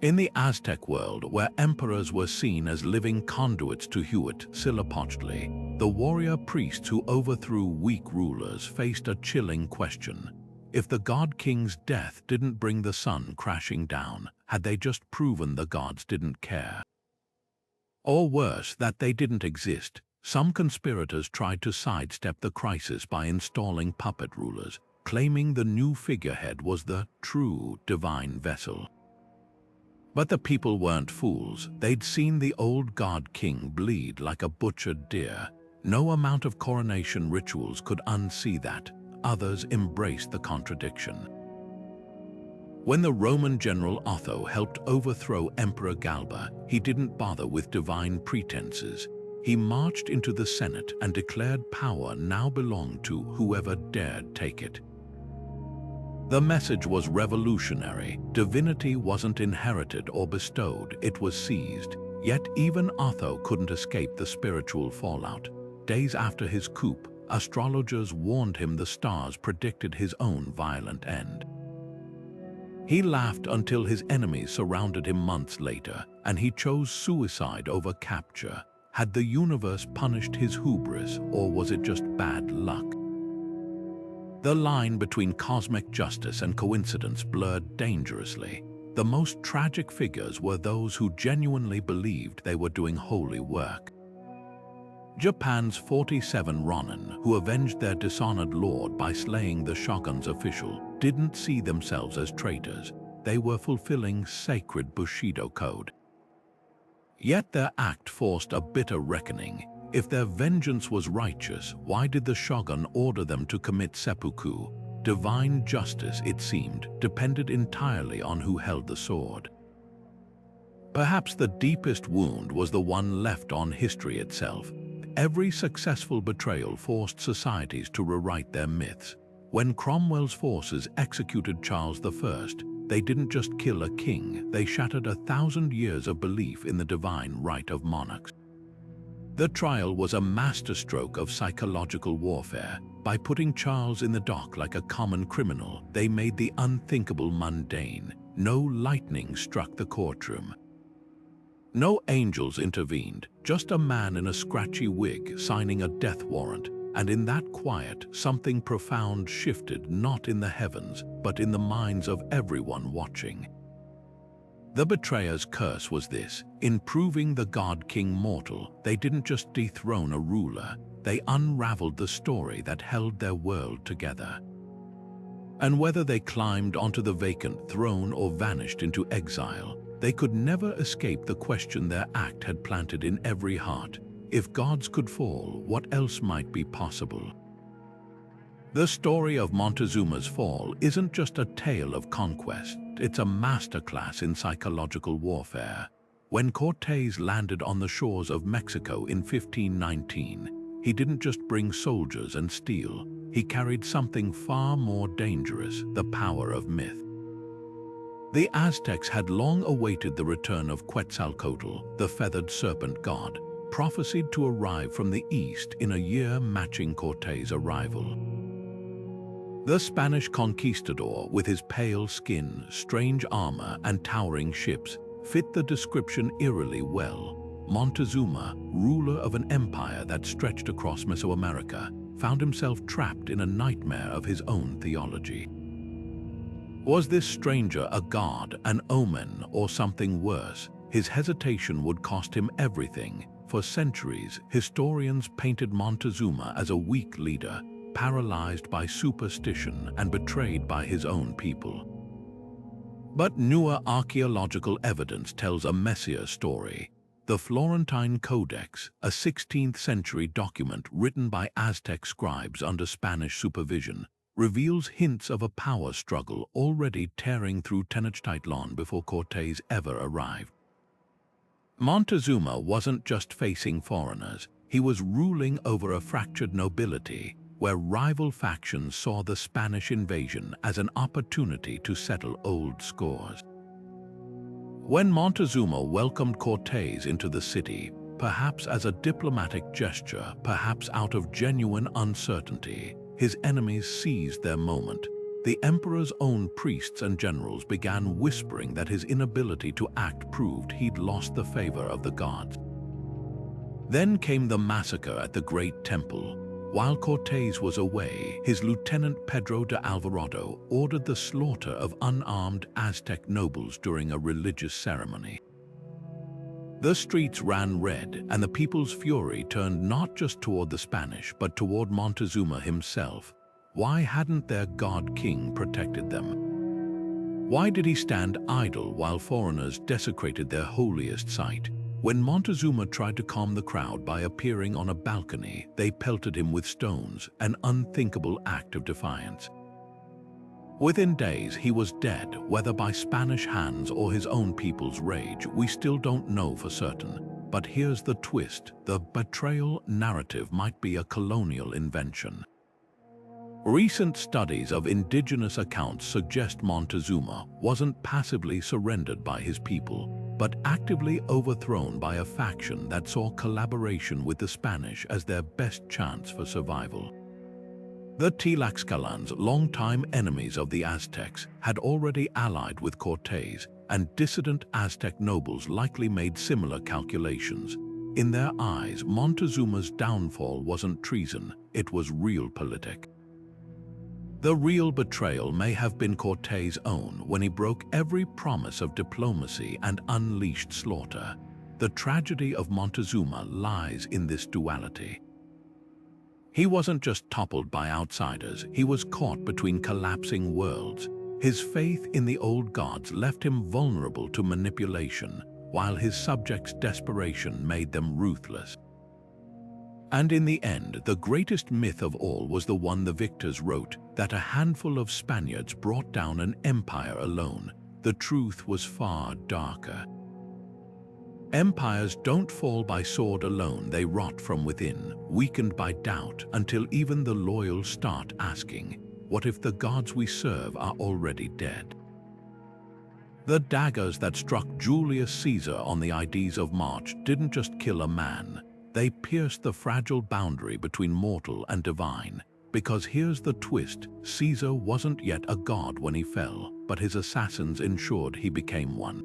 In the Aztec world, where emperors were seen as living conduits to Huitzilopochtli, the warrior priests who overthrew weak rulers faced a chilling question. If the god king's death didn't bring the sun crashing down, had they just proven the gods didn't care? Or worse, that they didn't exist? Some conspirators tried to sidestep the crisis by installing puppet rulers, claiming the new figurehead was the true divine vessel. But the people weren't fools. They'd seen the old god king bleed like a butchered deer. No amount of coronation rituals could unsee that. Others embraced the contradiction. When the Roman general Otho helped overthrow Emperor Galba, he didn't bother with divine pretenses. He marched into the Senate and declared power now belonged to whoever dared take it. The message was revolutionary. Divinity wasn't inherited or bestowed, it was seized. Yet even Otho couldn't escape the spiritual fallout. Days after his coup, astrologers warned him the stars predicted his own violent end. He laughed until his enemies surrounded him months later, and he chose suicide over capture. Had the universe punished his hubris, or was it just bad luck? The line between cosmic justice and coincidence blurred dangerously. The most tragic figures were those who genuinely believed they were doing holy work. Japan's 47 Ronin, who avenged their dishonored lord by slaying the shogun's official, didn't see themselves as traitors. They were fulfilling sacred Bushido code. Yet their act forced a bitter reckoning. If their vengeance was righteous, why did the shogun order them to commit seppuku? Divine justice, it seemed, depended entirely on who held the sword. Perhaps the deepest wound was the one left on history itself. Every successful betrayal forced societies to rewrite their myths. When Cromwell's forces executed Charles I, they didn't just kill a king, they shattered 1,000 years of belief in the divine right of monarchs. The trial was a masterstroke of psychological warfare. By putting Charles in the dock like a common criminal, they made the unthinkable mundane. No lightning struck the courtroom. No angels intervened, just a man in a scratchy wig signing a death warrant. And in that quiet, something profound shifted, not in the heavens, but in the minds of everyone watching. The betrayer's curse was this: in proving the god king mortal, they didn't just dethrone a ruler, they unraveled the story that held their world together. And whether they climbed onto the vacant throne or vanished into exile, they could never escape the question their act had planted in every heart. If gods could fall, what else might be possible? The story of Montezuma's fall isn't just a tale of conquest, it's a masterclass in psychological warfare. When Cortés landed on the shores of Mexico in 1519, he didn't just bring soldiers and steel, he carried something far more dangerous: the power of myth. The Aztecs had long awaited the return of Quetzalcoatl, the feathered serpent god, prophesied to arrive from the east in a year matching Cortés' arrival. The Spanish conquistador, with his pale skin, strange armor, and towering ships, fit the description eerily well. Montezuma, ruler of an empire that stretched across Mesoamerica, found himself trapped in a nightmare of his own theology. Was this stranger a god, an omen, or something worse? His hesitation would cost him everything. For centuries, historians painted Montezuma as a weak leader, paralyzed by superstition and betrayed by his own people. But newer archaeological evidence tells a messier story. The Florentine Codex, a 16th century document written by Aztec scribes under Spanish supervision, reveals hints of a power struggle already tearing through Tenochtitlan before Cortés ever arrived. Montezuma wasn't just facing foreigners, he was ruling over a fractured nobility, where rival factions saw the Spanish invasion as an opportunity to settle old scores. When Montezuma welcomed Cortés into the city, perhaps as a diplomatic gesture, perhaps out of genuine uncertainty, his enemies seized their moment. The emperor's own priests and generals began whispering that his inability to act proved he'd lost the favor of the gods. Then came the massacre at the Great Temple. While Cortés was away, his lieutenant Pedro de Alvarado ordered the slaughter of unarmed Aztec nobles during a religious ceremony. The streets ran red, and the people's fury turned not just toward the Spanish, but toward Montezuma himself. Why hadn't their god-king protected them? Why did he stand idle while foreigners desecrated their holiest site? When Montezuma tried to calm the crowd by appearing on a balcony, they pelted him with stones, an unthinkable act of defiance. Within days, he was dead, whether by Spanish hands or his own people's rage. We still don't know for certain. But here's the twist: the betrayal narrative might be a colonial invention. Recent studies of indigenous accounts suggest Montezuma wasn't passively surrendered by his people, but actively overthrown by a faction that saw collaboration with the Spanish as their best chance for survival. The Tlaxcalans, longtime enemies of the Aztecs, had already allied with Cortés, and dissident Aztec nobles likely made similar calculations. In their eyes, Montezuma's downfall wasn't treason, it was realpolitik. The real betrayal may have been Cortés' own when he broke every promise of diplomacy and unleashed slaughter. The tragedy of Montezuma lies in this duality. He wasn't just toppled by outsiders, he was caught between collapsing worlds. His faith in the old gods left him vulnerable to manipulation, while his subjects' desperation made them ruthless. And in the end, the greatest myth of all was the one the victors wrote, that a handful of Spaniards brought down an empire alone. The truth was far darker. Empires don't fall by sword alone, they rot from within, weakened by doubt, until even the loyal start asking, what if the gods we serve are already dead? The daggers that struck Julius Caesar on the Ides of March didn't just kill a man, they pierced the fragile boundary between mortal and divine. Because here's the twist: Caesar wasn't yet a god when he fell, but his assassins ensured he became one.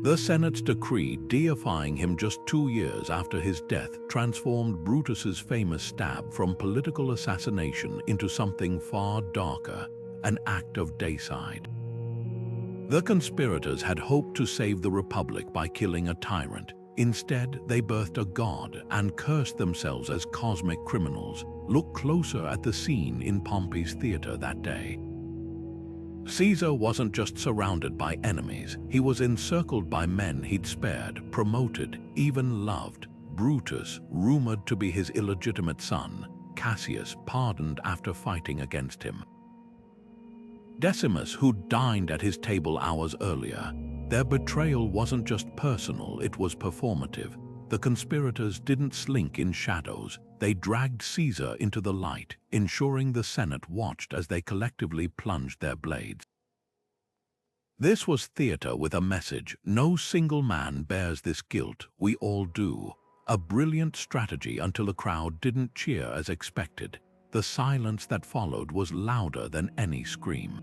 The Senate's decree deifying him just 2 years after his death transformed Brutus's famous stab from political assassination into something far darker, an act of deicide. The conspirators had hoped to save the Republic by killing a tyrant. Instead, they birthed a god and cursed themselves as cosmic criminals. Look closer at the scene in Pompey's theater that day. Caesar wasn't just surrounded by enemies, he was encircled by men he'd spared, promoted, even loved. Brutus, rumored to be his illegitimate son; Cassius, pardoned after fighting against him; Decimus, who dined at his table hours earlier. Their betrayal wasn't just personal, it was performative. The conspirators didn't slink in shadows, they dragged Caesar into the light, ensuring the Senate watched as they collectively plunged their blades. This was theater with a message: no single man bears this guilt, we all do. A brilliant strategy until the crowd didn't cheer as expected. The silence that followed was louder than any scream.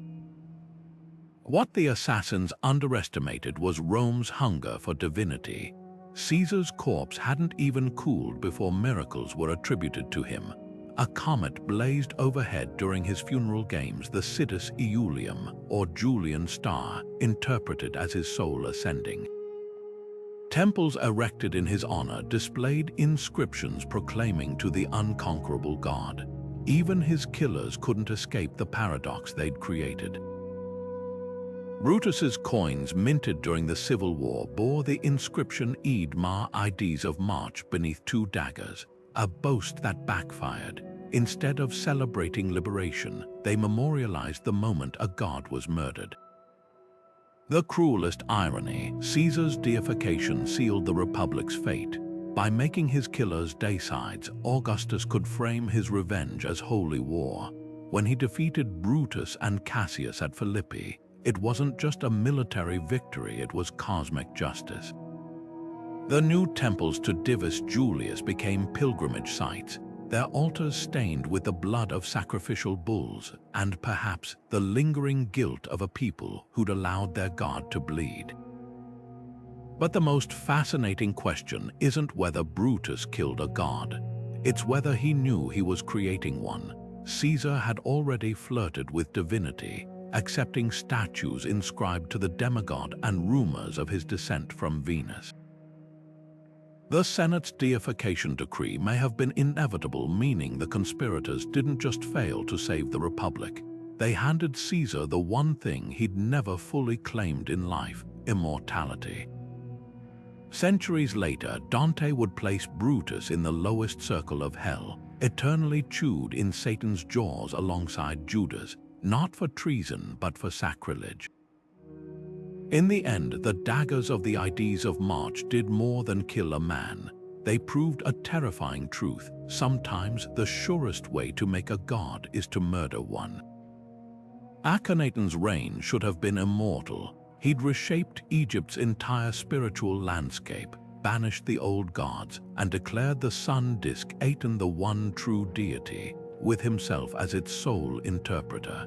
What the assassins underestimated was Rome's hunger for divinity. Caesar's corpse hadn't even cooled before miracles were attributed to him. A comet blazed overhead during his funeral games, the Sidus Iulium, or Julian star, interpreted as his soul ascending. Temples erected in his honor displayed inscriptions proclaiming to the unconquerable god. Even his killers couldn't escape the paradox they'd created. Brutus's coins minted during the Civil War bore the inscription Id Ma Ides of March beneath 2 daggers, a boast that backfired. Instead of celebrating liberation, they memorialized the moment a god was murdered. The cruelest irony: Caesar's deification sealed the Republic's fate. By making his killers deicides, Augustus could frame his revenge as holy war. When he defeated Brutus and Cassius at Philippi, it wasn't just a military victory, it was cosmic justice. The new temples to Divus Julius became pilgrimage sites, their altars stained with the blood of sacrificial bulls and perhaps the lingering guilt of a people who'd allowed their god to bleed. But the most fascinating question isn't whether Brutus killed a god. It's whether he knew he was creating one. Caesar had already flirted with divinity, accepting statues inscribed to the demigod and rumors of his descent from Venus. The Senate's deification decree may have been inevitable, meaning the conspirators didn't just fail to save the Republic. They handed Caesar the one thing he'd never fully claimed in life: immortality. Centuries later, Dante would place Brutus in the lowest circle of hell, eternally chewed in Satan's jaws alongside Judas, not for treason but for sacrilege. In the end, the daggers of the Ides of March did more than kill a man. They proved a terrifying truth: sometimes the surest way to make a god is to murder one. Akenaten's reign should have been immortal. He'd reshaped Egypt's entire spiritual landscape, banished the old gods, and declared the sun disk Aten the one true deity, with himself as its sole interpreter.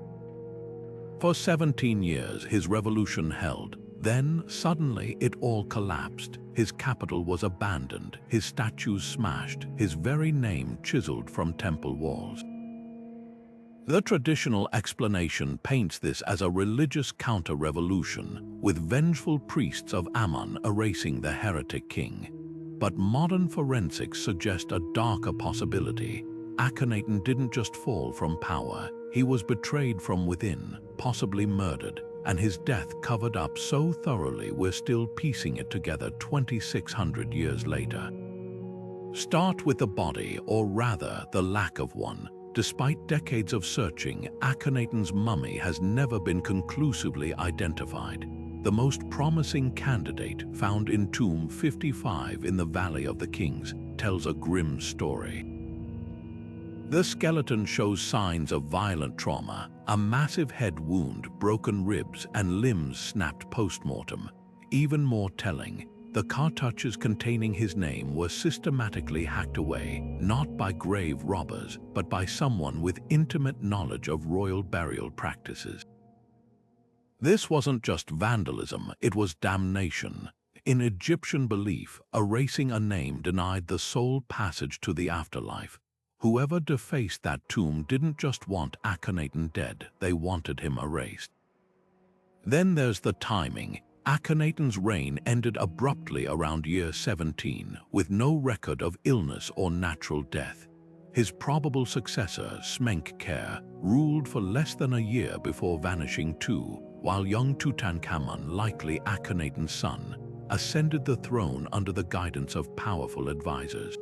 For 17 years, his revolution held. Then, suddenly, it all collapsed. His capital was abandoned, his statues smashed, his very name chiseled from temple walls. The traditional explanation paints this as a religious counter-revolution, with vengeful priests of Ammon erasing the heretic king. But modern forensics suggest a darker possibility. Akenaten didn't just fall from power. He was betrayed from within, possibly murdered, and his death covered up so thoroughly we're still piecing it together 2,600 years later. Start with the body, or rather, the lack of one. Despite decades of searching, Akenaten's mummy has never been conclusively identified. The most promising candidate, found in Tomb 55 in the Valley of the Kings, tells a grim story. The skeleton shows signs of violent trauma: a massive head wound, broken ribs, and limbs snapped post-mortem. Even more telling, the cartouches containing his name were systematically hacked away, not by grave robbers, but by someone with intimate knowledge of royal burial practices. This wasn't just vandalism, it was damnation. In Egyptian belief, erasing a name denied the sole passage to the afterlife. Whoever defaced that tomb didn't just want Akenaten dead, they wanted him erased. Then there's the timing. Akenaten's reign ended abruptly around year 17, with no record of illness or natural death. His probable successor, Smenkhkare, ruled for less than a year before vanishing too, while young Tutankhamun, likely Akhenaten's son, ascended the throne under the guidance of powerful advisors.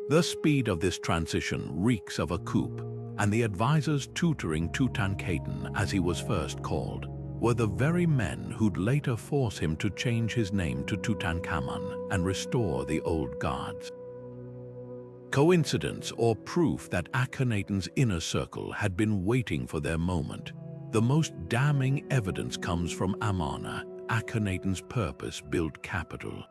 The speed of this transition reeks of a coup, and the advisors tutoring Tutankhaten, as he was first called, were the very men who'd later force him to change his name to Tutankhamun and restore the old gods. Coincidence or proof that Akhenaten's inner circle had been waiting for their moment? The most damning evidence comes from Amarna, Akhenaten's purpose-built capital.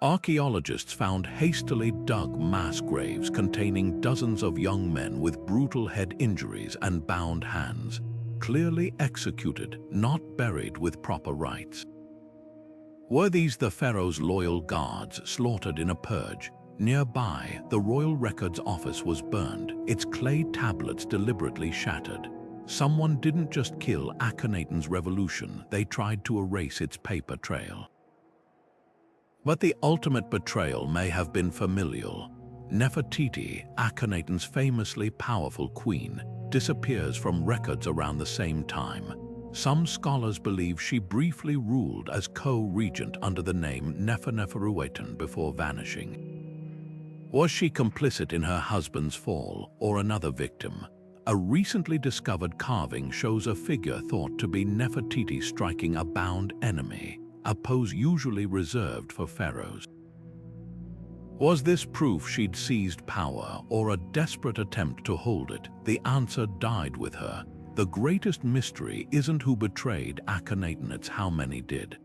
Archaeologists found hastily dug mass graves containing dozens of young men with brutal head injuries and bound hands, clearly executed, not buried with proper rites. Were these the pharaoh's loyal guards slaughtered in a purge? Nearby, the Royal Records Office was burned, its clay tablets deliberately shattered. Someone didn't just kill Akhenaten's revolution, they tried to erase its paper trail. But the ultimate betrayal may have been familial. Nefertiti, Akhenaten's famously powerful queen, disappears from records around the same time. Some scholars believe she briefly ruled as co-regent under the name Neferneferuetan before vanishing. Was she complicit in her husband's fall, or another victim? A recently discovered carving shows a figure thought to be Nefertiti striking a bound enemy, a pose usually reserved for pharaohs. Was this proof she'd seized power, or a desperate attempt to hold it? The answer died with her. The greatest mystery isn't who betrayed Akhenaten, it's how many did.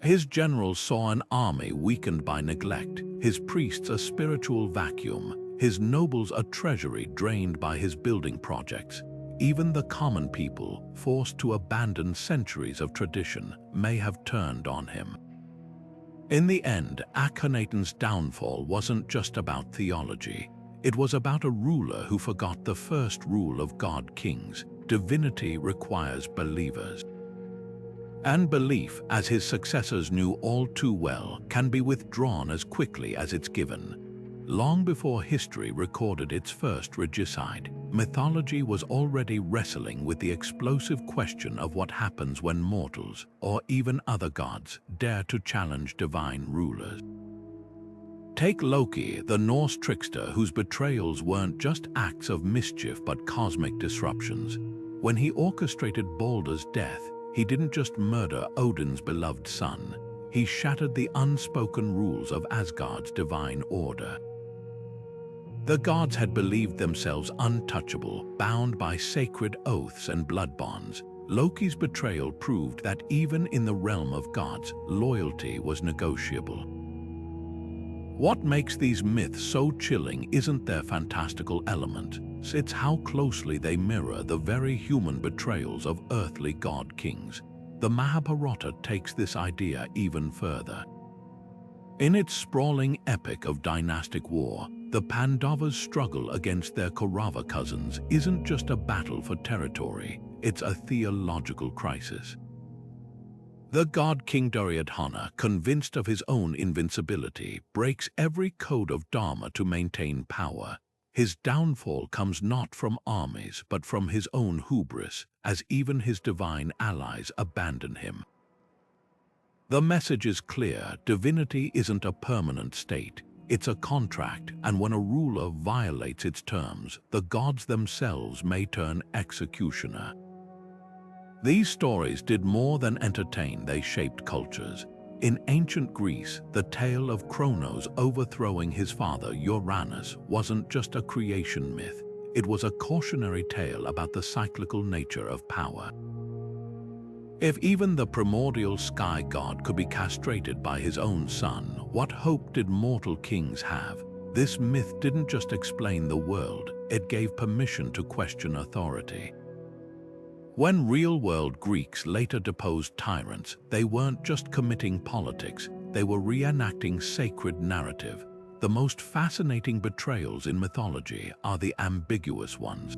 His generals saw an army weakened by neglect, his priests a spiritual vacuum, his nobles a treasury drained by his building projects. even the common people, forced to abandon centuries of tradition, may have turned on him. In the end, Akenaten's downfall wasn't just about theology. It was about a ruler who forgot the first rule of god-kings: divinity requires believers. And belief, as his successors knew all too well, can be withdrawn as quickly as it's given. Long before history recorded its first regicide, mythology was already wrestling with the explosive question of what happens when mortals, or even other gods, dare to challenge divine rulers. Take Loki, the Norse trickster whose betrayals weren't just acts of mischief but cosmic disruptions. When he orchestrated Baldur's death, he didn't just murder Odin's beloved son, he shattered the unspoken rules of Asgard's divine order. The gods had believed themselves untouchable, bound by sacred oaths and blood bonds. Loki's betrayal proved that even in the realm of gods, loyalty was negotiable. What makes these myths so chilling isn't their fantastical element, it's how closely they mirror the very human betrayals of earthly god-kings. The Mahabharata takes this idea even further. In its sprawling epic of dynastic war, the Pandavas' struggle against their Kaurava cousins isn't just a battle for territory, it's a theological crisis. The god King Duryodhana, convinced of his own invincibility, breaks every code of Dharma to maintain power. His downfall comes not from armies but from his own hubris, as even his divine allies abandon him. The message is clear: divinity isn't a permanent state, it's a contract, and when a ruler violates its terms, the gods themselves may turn executioner. These stories did more than entertain, they shaped cultures. In ancient Greece, the tale of Kronos overthrowing his father Uranus wasn't just a creation myth, it was a cautionary tale about the cyclical nature of power. If even the primordial sky god could be castrated by his own son, what hope did mortal kings have? This myth didn't just explain the world, it gave permission to question authority. When real-world Greeks later deposed tyrants, they weren't just committing politics, they were reenacting sacred narrative. The most fascinating betrayals in mythology are the ambiguous ones.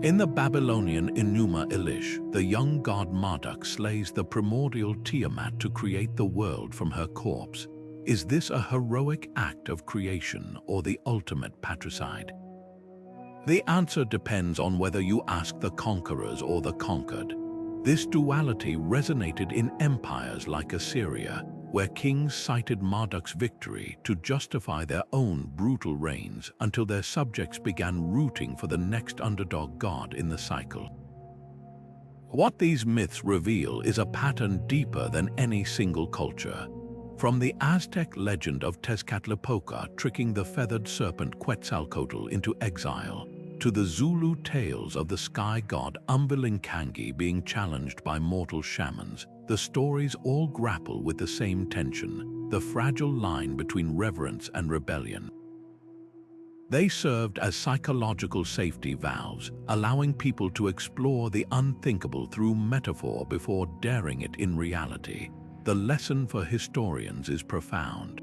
In the Babylonian Enuma Elish, the young god Marduk slays the primordial Tiamat to create the world from her corpse. Is this a heroic act of creation or the ultimate patricide? The answer depends on whether you ask the conquerors or the conquered. This duality resonated in empires like Assyria, where kings cited Marduk's victory to justify their own brutal reigns until their subjects began rooting for the next underdog god in the cycle. What these myths reveal is a pattern deeper than any single culture. From the Aztec legend of Tezcatlipoca tricking the feathered serpent Quetzalcoatl into exile, to the Zulu tales of the sky god Umbilinkangi being challenged by mortal shamans, the stories all grapple with the same tension, the fragile line between reverence and rebellion. They served as psychological safety valves, allowing people to explore the unthinkable through metaphor before daring it in reality. The lesson for historians is profound.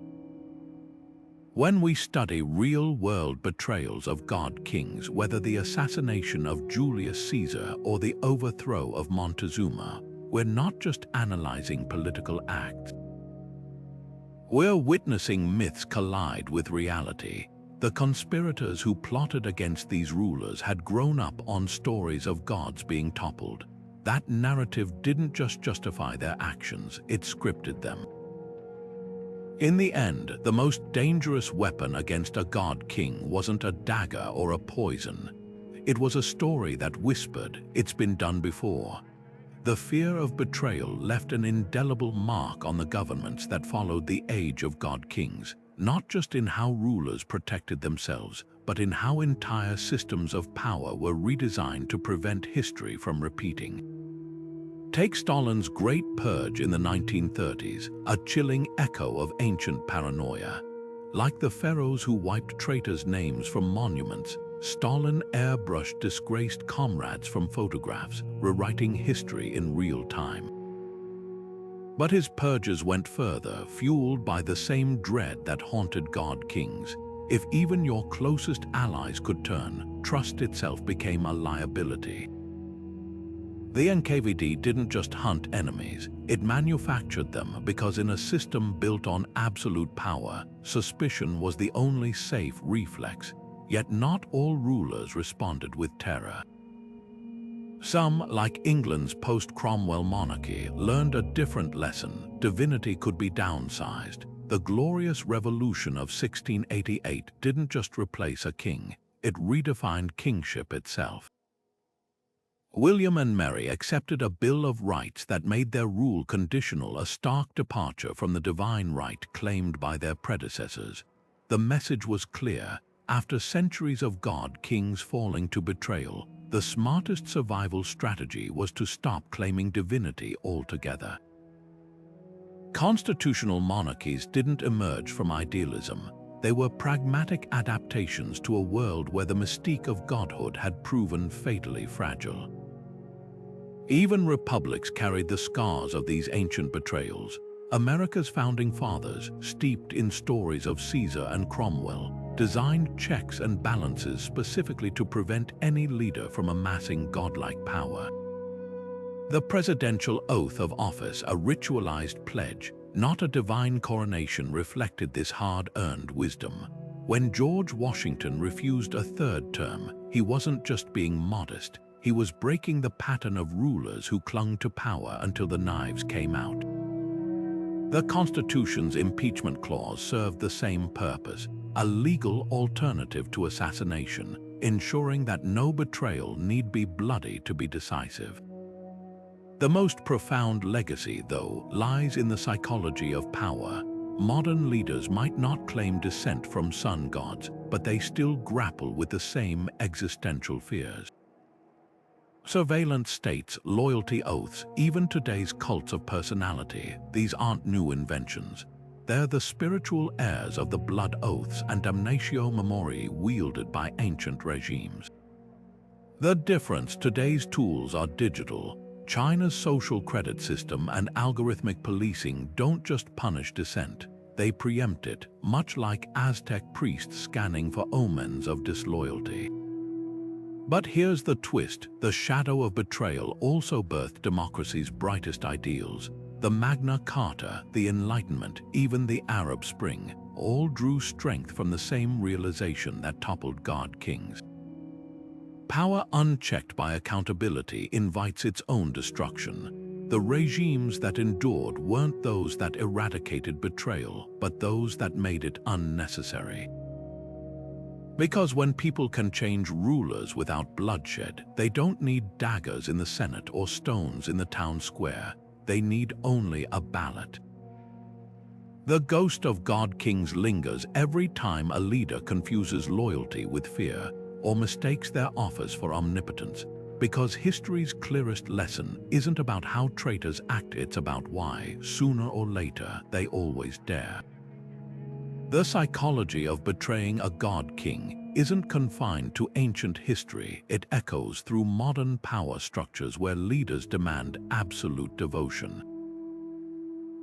When we study real-world betrayals of god-kings, whether the assassination of Julius Caesar or the overthrow of Montezuma, we're not just analyzing political acts. We're witnessing myths collide with reality. The conspirators who plotted against these rulers had grown up on stories of gods being toppled. That narrative didn't just justify their actions, it scripted them. In the end, the most dangerous weapon against a god-king wasn't a dagger or a poison. It was a story that whispered, "It's been done before." The fear of betrayal left an indelible mark on the governments that followed the age of god-kings, not just in how rulers protected themselves, but in how entire systems of power were redesigned to prevent history from repeating. Take Stalin's Great Purge in the 1930s, a chilling echo of ancient paranoia. Like the pharaohs who wiped traitors' names from monuments, Stalin airbrushed disgraced comrades from photographs, rewriting history in real time. But his purges went further, fueled by the same dread that haunted god kings. If even your closest allies could turn, trust itself became a liability. The NKVD didn't just hunt enemies, it manufactured them because in a system built on absolute power, suspicion was the only safe reflex. Yet not all rulers responded with terror. Some, like England's post-Cromwell monarchy, learned a different lesson. Divinity could be downsized. The Glorious Revolution of 1688 didn't just replace a king, it redefined kingship itself. William and Mary accepted a Bill of Rights that made their rule conditional, a stark departure from the divine right claimed by their predecessors. The message was clear. After centuries of god kings falling to betrayal, the smartest survival strategy was to stop claiming divinity altogether. Constitutional monarchies didn't emerge from idealism. They were pragmatic adaptations to a world where the mystique of godhood had proven fatally fragile. Even republics carried the scars of these ancient betrayals. America's founding fathers, steeped in stories of Caesar and Cromwell, designed checks and balances specifically to prevent any leader from amassing godlike power. The presidential oath of office, a ritualized pledge, not a divine coronation, reflected this hard-earned wisdom. When George Washington refused a third term, he wasn't just being modest, he was breaking the pattern of rulers who clung to power until the knives came out. The Constitution's impeachment clause served the same purpose, a legal alternative to assassination, ensuring that no betrayal need be bloody to be decisive. The most profound legacy, though, lies in the psychology of power. Modern leaders might not claim descent from sun gods, but they still grapple with the same existential fears. Surveillance states, loyalty oaths, even today's cults of personality, these aren't new inventions. They're the spiritual heirs of the blood oaths and damnatio memoriae wielded by ancient regimes. The difference: today's tools are digital. China's social credit system and algorithmic policing don't just punish dissent, they preempt it, much like Aztec priests scanning for omens of disloyalty. But here's the twist: the shadow of betrayal also birthed democracy's brightest ideals. The Magna Carta, the Enlightenment, even the Arab Spring, all drew strength from the same realization that toppled god kings. Power unchecked by accountability invites its own destruction. The regimes that endured weren't those that eradicated betrayal, but those that made it unnecessary. Because when people can change rulers without bloodshed, they don't need daggers in the Senate or stones in the town square. They need only a ballot. The ghost of god kings lingers every time a leader confuses loyalty with fear or mistakes their office for omnipotence, because history's clearest lesson isn't about how traitors act, it's about why, sooner or later, they always dare. The psychology of betraying a god king isn't confined to ancient history. It echoes through modern power structures where leaders demand absolute devotion.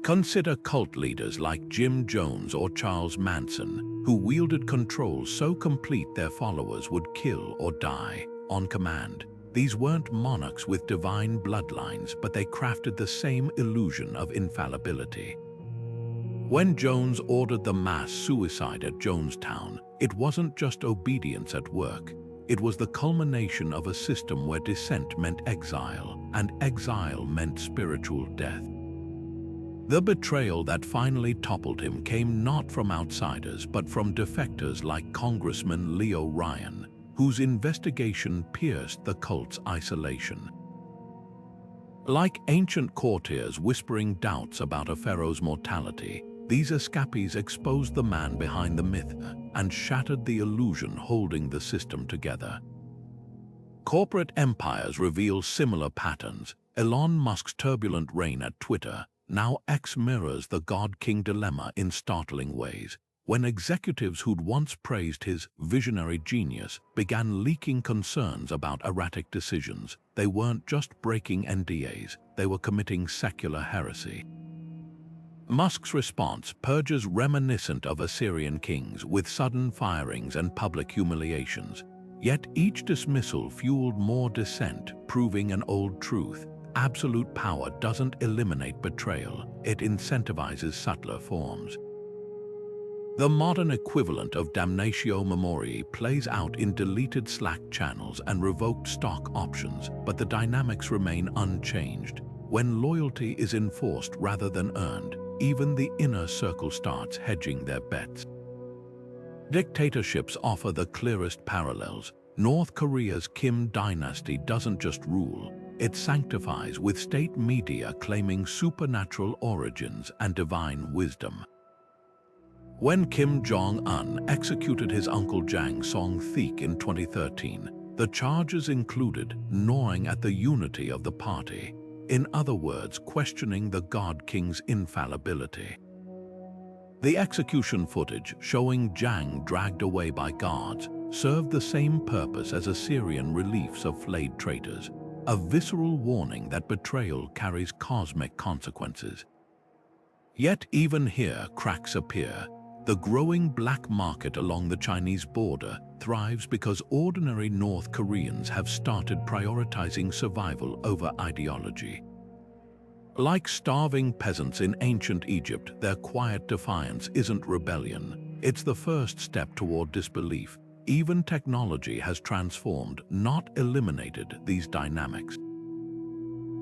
Consider cult leaders like Jim Jones or Charles Manson, who wielded control so complete their followers would kill or die on command. These weren't monarchs with divine bloodlines, but they crafted the same illusion of infallibility. When Jones ordered the mass suicide at Jonestown, it wasn't just obedience at work. It was the culmination of a system where dissent meant exile, and exile meant spiritual death. The betrayal that finally toppled him came not from outsiders, but from defectors like Congressman Leo Ryan, whose investigation pierced the cult's isolation. Like ancient courtiers whispering doubts about a pharaoh's mortality, these escapees exposed the man behind the myth and shattered the illusion holding the system together. Corporate empires reveal similar patterns. Elon Musk's turbulent reign at Twitter, now X, mirrors the God-King dilemma in startling ways. when executives who'd once praised his visionary genius began leaking concerns about erratic decisions, they weren't just breaking NDAs, they were committing secular heresy. Musk's response purges reminiscent of Assyrian kings with sudden firings and public humiliations. Yet each dismissal fueled more dissent, proving an old truth. Absolute power doesn't eliminate betrayal, it incentivizes subtler forms. The modern equivalent of damnatio memoriae plays out in deleted Slack channels and revoked stock options, but the dynamics remain unchanged. When loyalty is enforced rather than earned, even the inner circle starts hedging their bets. Dictatorships offer the clearest parallels. North Korea's Kim dynasty doesn't just rule, it sanctifies, with state media claiming supernatural origins and divine wisdom. When Kim Jong-un executed his uncle Jang Song-theek in 2013, the charges included gnawing at the unity of the party, in other words, questioning the God King's infallibility. The execution footage showing Jang dragged away by guards served the same purpose as Assyrian reliefs of flayed traitors, a visceral warning that betrayal carries cosmic consequences. Yet even here cracks appear. The growing black market along the Chinese border thrives because ordinary North Koreans have started prioritizing survival over ideology. Like starving peasants in ancient Egypt, their quiet defiance isn't rebellion. It's the first step toward disbelief. Even technology has transformed, not eliminated, these dynamics.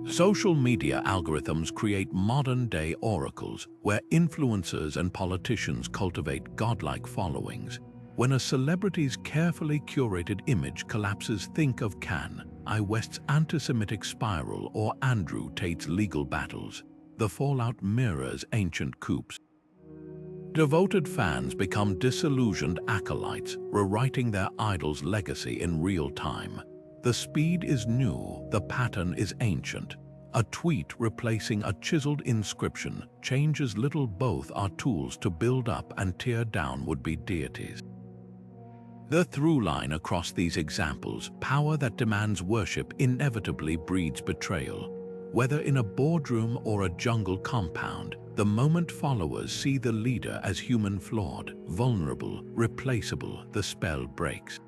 Social media algorithms create modern-day oracles where influencers and politicians cultivate godlike followings. When a celebrity's carefully curated image collapses, think of Kanye West's anti-Semitic spiral or Andrew Tate's legal battles. The fallout mirrors ancient coups. Devoted fans become disillusioned acolytes, rewriting their idol's legacy in real time. The speed is new, the pattern is ancient. A tweet replacing a chiseled inscription changes little. Both are tools to build up and tear down would-be deities. The through line across these examples: power that demands worship inevitably breeds betrayal. Whether in a boardroom or a jungle compound, the moment followers see the leader as human, flawed, vulnerable, replaceable, the spell breaks.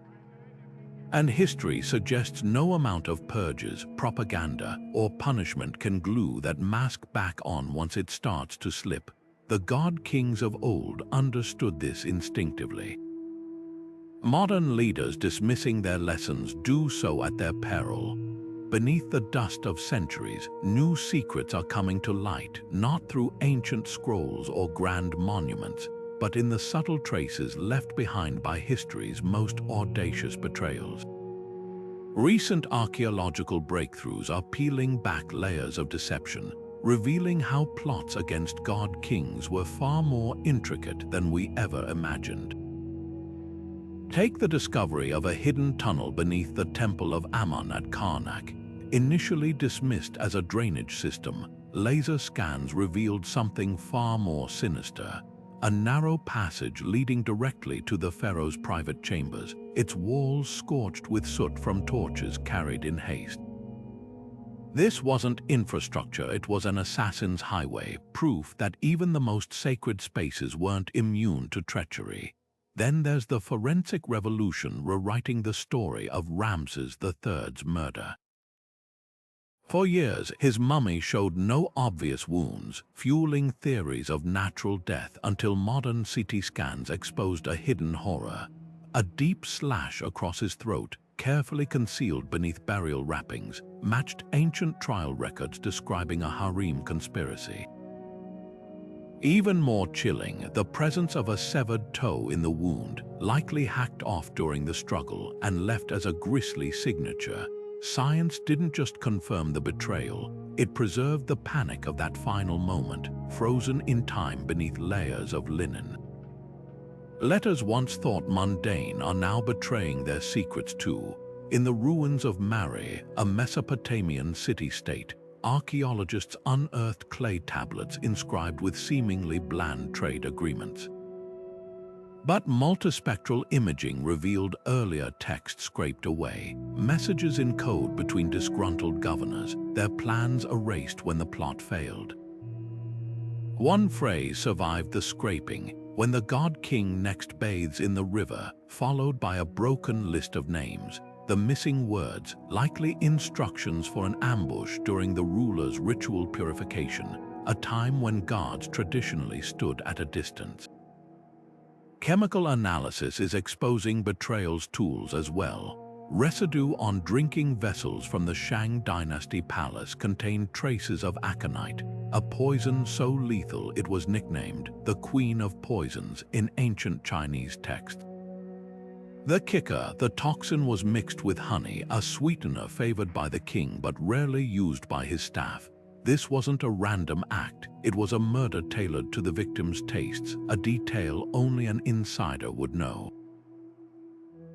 And history suggests no amount of purges, propaganda, or punishment can glue that mask back on once it starts to slip. The god kings of old understood this instinctively. Modern leaders dismissing their lessons do so at their peril. Beneath the dust of centuries, new secrets are coming to light, not through ancient scrolls or grand monuments, but in the subtle traces left behind by history's most audacious betrayals. Recent archaeological breakthroughs are peeling back layers of deception, revealing how plots against god kings were far more intricate than we ever imagined. Take the discovery of a hidden tunnel beneath the Temple of Ammon at Karnak. Initially dismissed as a drainage system, laser scans revealed something far more sinister. A narrow passage leading directly to the pharaoh's private chambers, its walls scorched with soot from torches carried in haste. This wasn't infrastructure, it was an assassin's highway, proof that even the most sacred spaces weren't immune to treachery. Then there's the forensic revolution rewriting the story of Ramses III's murder. For years, his mummy showed no obvious wounds, fueling theories of natural death until modern CT scans exposed a hidden horror. A deep slash across his throat, carefully concealed beneath burial wrappings, matched ancient trial records describing a harem conspiracy. Even more chilling, the presence of a severed toe in the wound, likely hacked off during the struggle and left as a grisly signature. Science didn't just confirm the betrayal, it preserved the panic of that final moment, frozen in time beneath layers of linen. Letters once thought mundane are now betraying their secrets too. In the ruins of Mari, a Mesopotamian city-state, archaeologists unearthed clay tablets inscribed with seemingly bland trade agreements. But multispectral imaging revealed earlier text scraped away, messages in code between disgruntled governors, their plans erased when the plot failed. One phrase survived the scraping: when the god king next bathes in the river, followed by a broken list of names. The missing words, likely instructions for an ambush during the ruler's ritual purification, a time when gods traditionally stood at a distance. Chemical analysis is exposing Betrayal's tools as well. Residue on drinking vessels from the Shang dynasty palace contained traces of aconite, a poison so lethal it was nicknamed the Queen of Poisons in ancient Chinese texts. The kicker, the toxin was mixed with honey, a sweetener favored by the king but rarely used by his staff. This wasn't a random act, it was a murder tailored to the victim's tastes, a detail only an insider would know.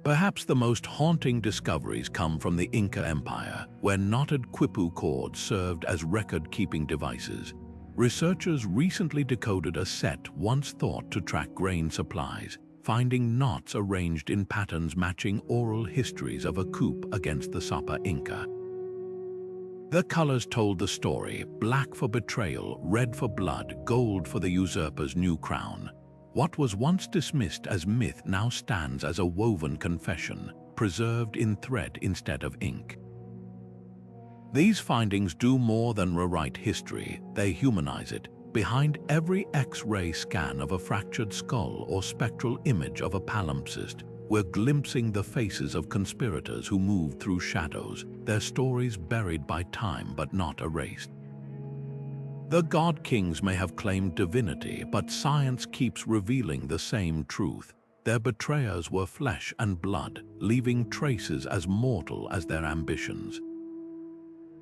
Perhaps the most haunting discoveries come from the Inca Empire, where knotted quipu cords served as record-keeping devices. Researchers recently decoded a set once thought to track grain supplies, finding knots arranged in patterns matching oral histories of a coup against the Sapa Inca. The colors told the story: black for betrayal, red for blood, gold for the usurper's new crown. What was once dismissed as myth now stands as a woven confession, preserved in thread instead of ink. These findings do more than rewrite history, they humanize it. Behind every X-ray scan of a fractured skull or spectral image of a palimpsest, we're glimpsing the faces of conspirators who moved through shadows, their stories buried by time but not erased. The god kings may have claimed divinity, but science keeps revealing the same truth. Their betrayers were flesh and blood, leaving traces as mortal as their ambitions.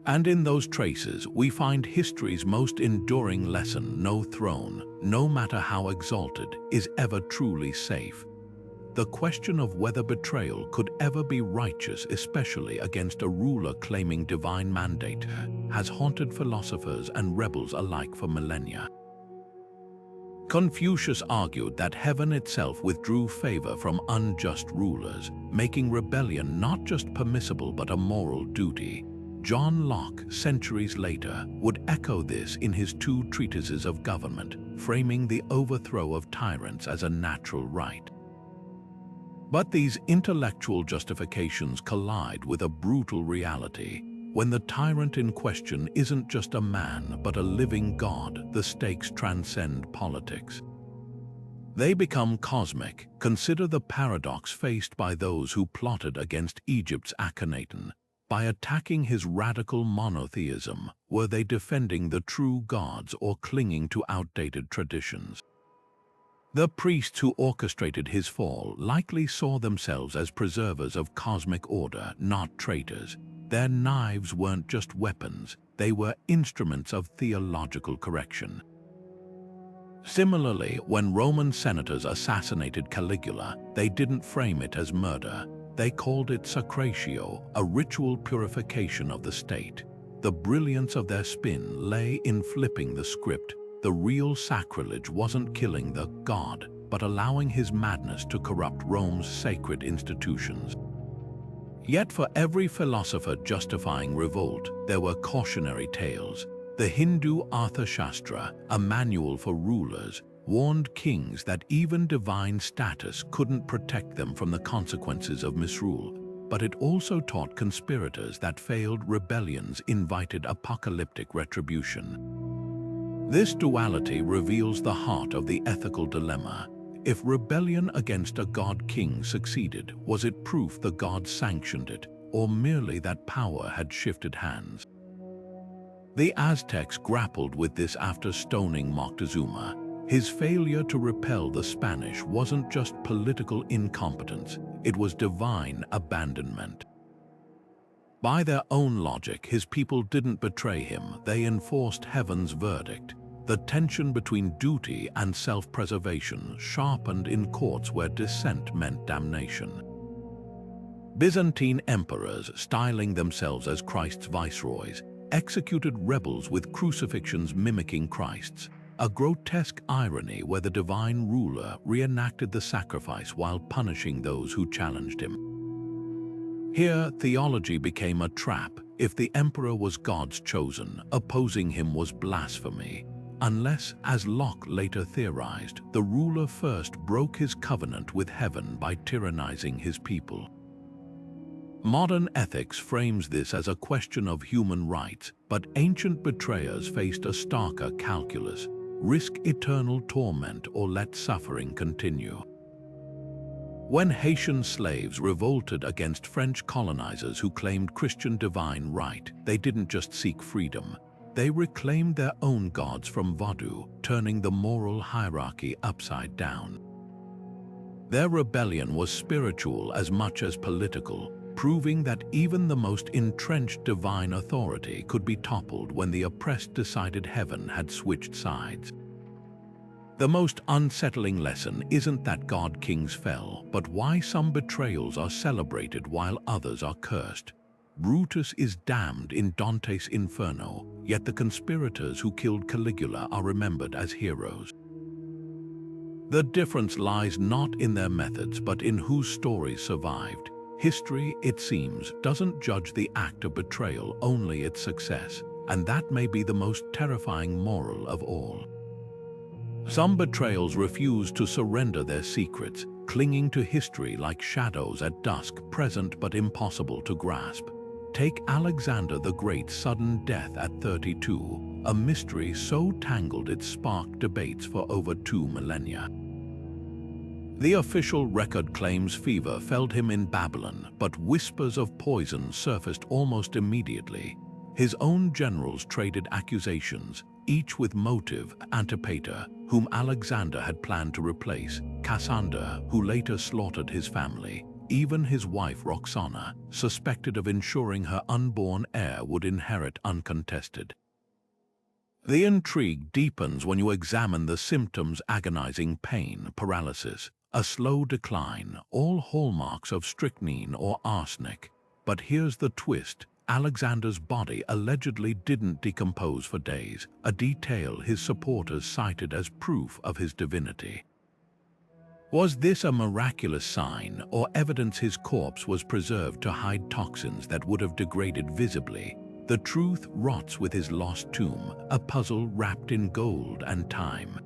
And in those traces, we find history's most enduring lesson: no throne, no matter how exalted, is ever truly safe. The question of whether betrayal could ever be righteous, especially against a ruler claiming divine mandate, has haunted philosophers and rebels alike for millennia. Confucius argued that heaven itself withdrew favor from unjust rulers, making rebellion not just permissible but a moral duty. John Locke, centuries later, would echo this in his two treatises of government, framing the overthrow of tyrants as a natural right. But these intellectual justifications collide with a brutal reality. When the tyrant in question isn't just a man but a living god, the stakes transcend politics. They become cosmic. Consider the paradox faced by those who plotted against Egypt's Akenaten. By attacking his radical monotheism, were they defending the true gods or clinging to outdated traditions? The priests who orchestrated his fall likely saw themselves as preservers of cosmic order, not traitors. Their knives weren't just weapons, they were instruments of theological correction. Similarly, when Roman senators assassinated Caligula, they didn't frame it as murder. They called it sacratio, a ritual purification of the state. The brilliance of their spin lay in flipping the script. The real sacrilege wasn't killing the god, but allowing his madness to corrupt Rome's sacred institutions. Yet for every philosopher justifying revolt, there were cautionary tales. The Hindu Arthashastra, a manual for rulers, warned kings that even divine status couldn't protect them from the consequences of misrule. But it also taught conspirators that failed rebellions invited apocalyptic retribution. This duality reveals the heart of the ethical dilemma. If rebellion against a god-king succeeded, was it proof the gods sanctioned it, or merely that power had shifted hands? The Aztecs grappled with this after stoning Moctezuma. His failure to repel the Spanish wasn't just political incompetence, it was divine abandonment. By their own logic, his people didn't betray him, they enforced heaven's verdict. The tension between duty and self-preservation sharpened in courts where dissent meant damnation. Byzantine emperors, styling themselves as Christ's viceroys, executed rebels with crucifixions mimicking Christ's. a grotesque irony where the divine ruler reenacted the sacrifice while punishing those who challenged him. Here, theology became a trap. If the emperor was God's chosen, opposing him was blasphemy. Unless, as Locke later theorized, the ruler first broke his covenant with heaven by tyrannizing his people. Modern ethics frames this as a question of human rights, but ancient betrayers faced a starker calculus: risk eternal torment or let suffering continue. When Haitian slaves revolted against French colonizers who claimed Christian divine right, they didn't just seek freedom. They reclaimed their own gods from Vodou, turning the moral hierarchy upside down. Their rebellion was spiritual as much as political, proving that even the most entrenched divine authority could be toppled when the oppressed decided heaven had switched sides. The most unsettling lesson isn't that god-kings fell, but why some betrayals are celebrated while others are cursed. Brutus is damned in Dante's Inferno, yet the conspirators who killed Caligula are remembered as heroes. The difference lies not in their methods, but in whose stories survived. History, it seems, doesn't judge the act of betrayal, only its success, and that may be the most terrifying moral of all. Some betrayals refuse to surrender their secrets, clinging to history like shadows at dusk, present but impossible to grasp. Take Alexander the Great's sudden death at 32, a mystery so tangled it sparked debates for over 2 millennia. The official record claims fever felled him in Babylon, but whispers of poison surfaced almost immediately. His own generals traded accusations, each with motive: Antipater, whom Alexander had planned to replace; Cassander, who later slaughtered his family; even his wife Roxana, suspected of ensuring her unborn heir would inherit uncontested. The intrigue deepens when you examine the symptoms: agonizing pain, paralysis, a slow decline, all hallmarks of strychnine or arsenic. But here's the twist: Alexander's body allegedly didn't decompose for days, a detail his supporters cited as proof of his divinity. Was this a miraculous sign, or evidence his corpse was preserved to hide toxins that would have degraded visibly? The truth rots with his lost tomb, a puzzle wrapped in gold and time.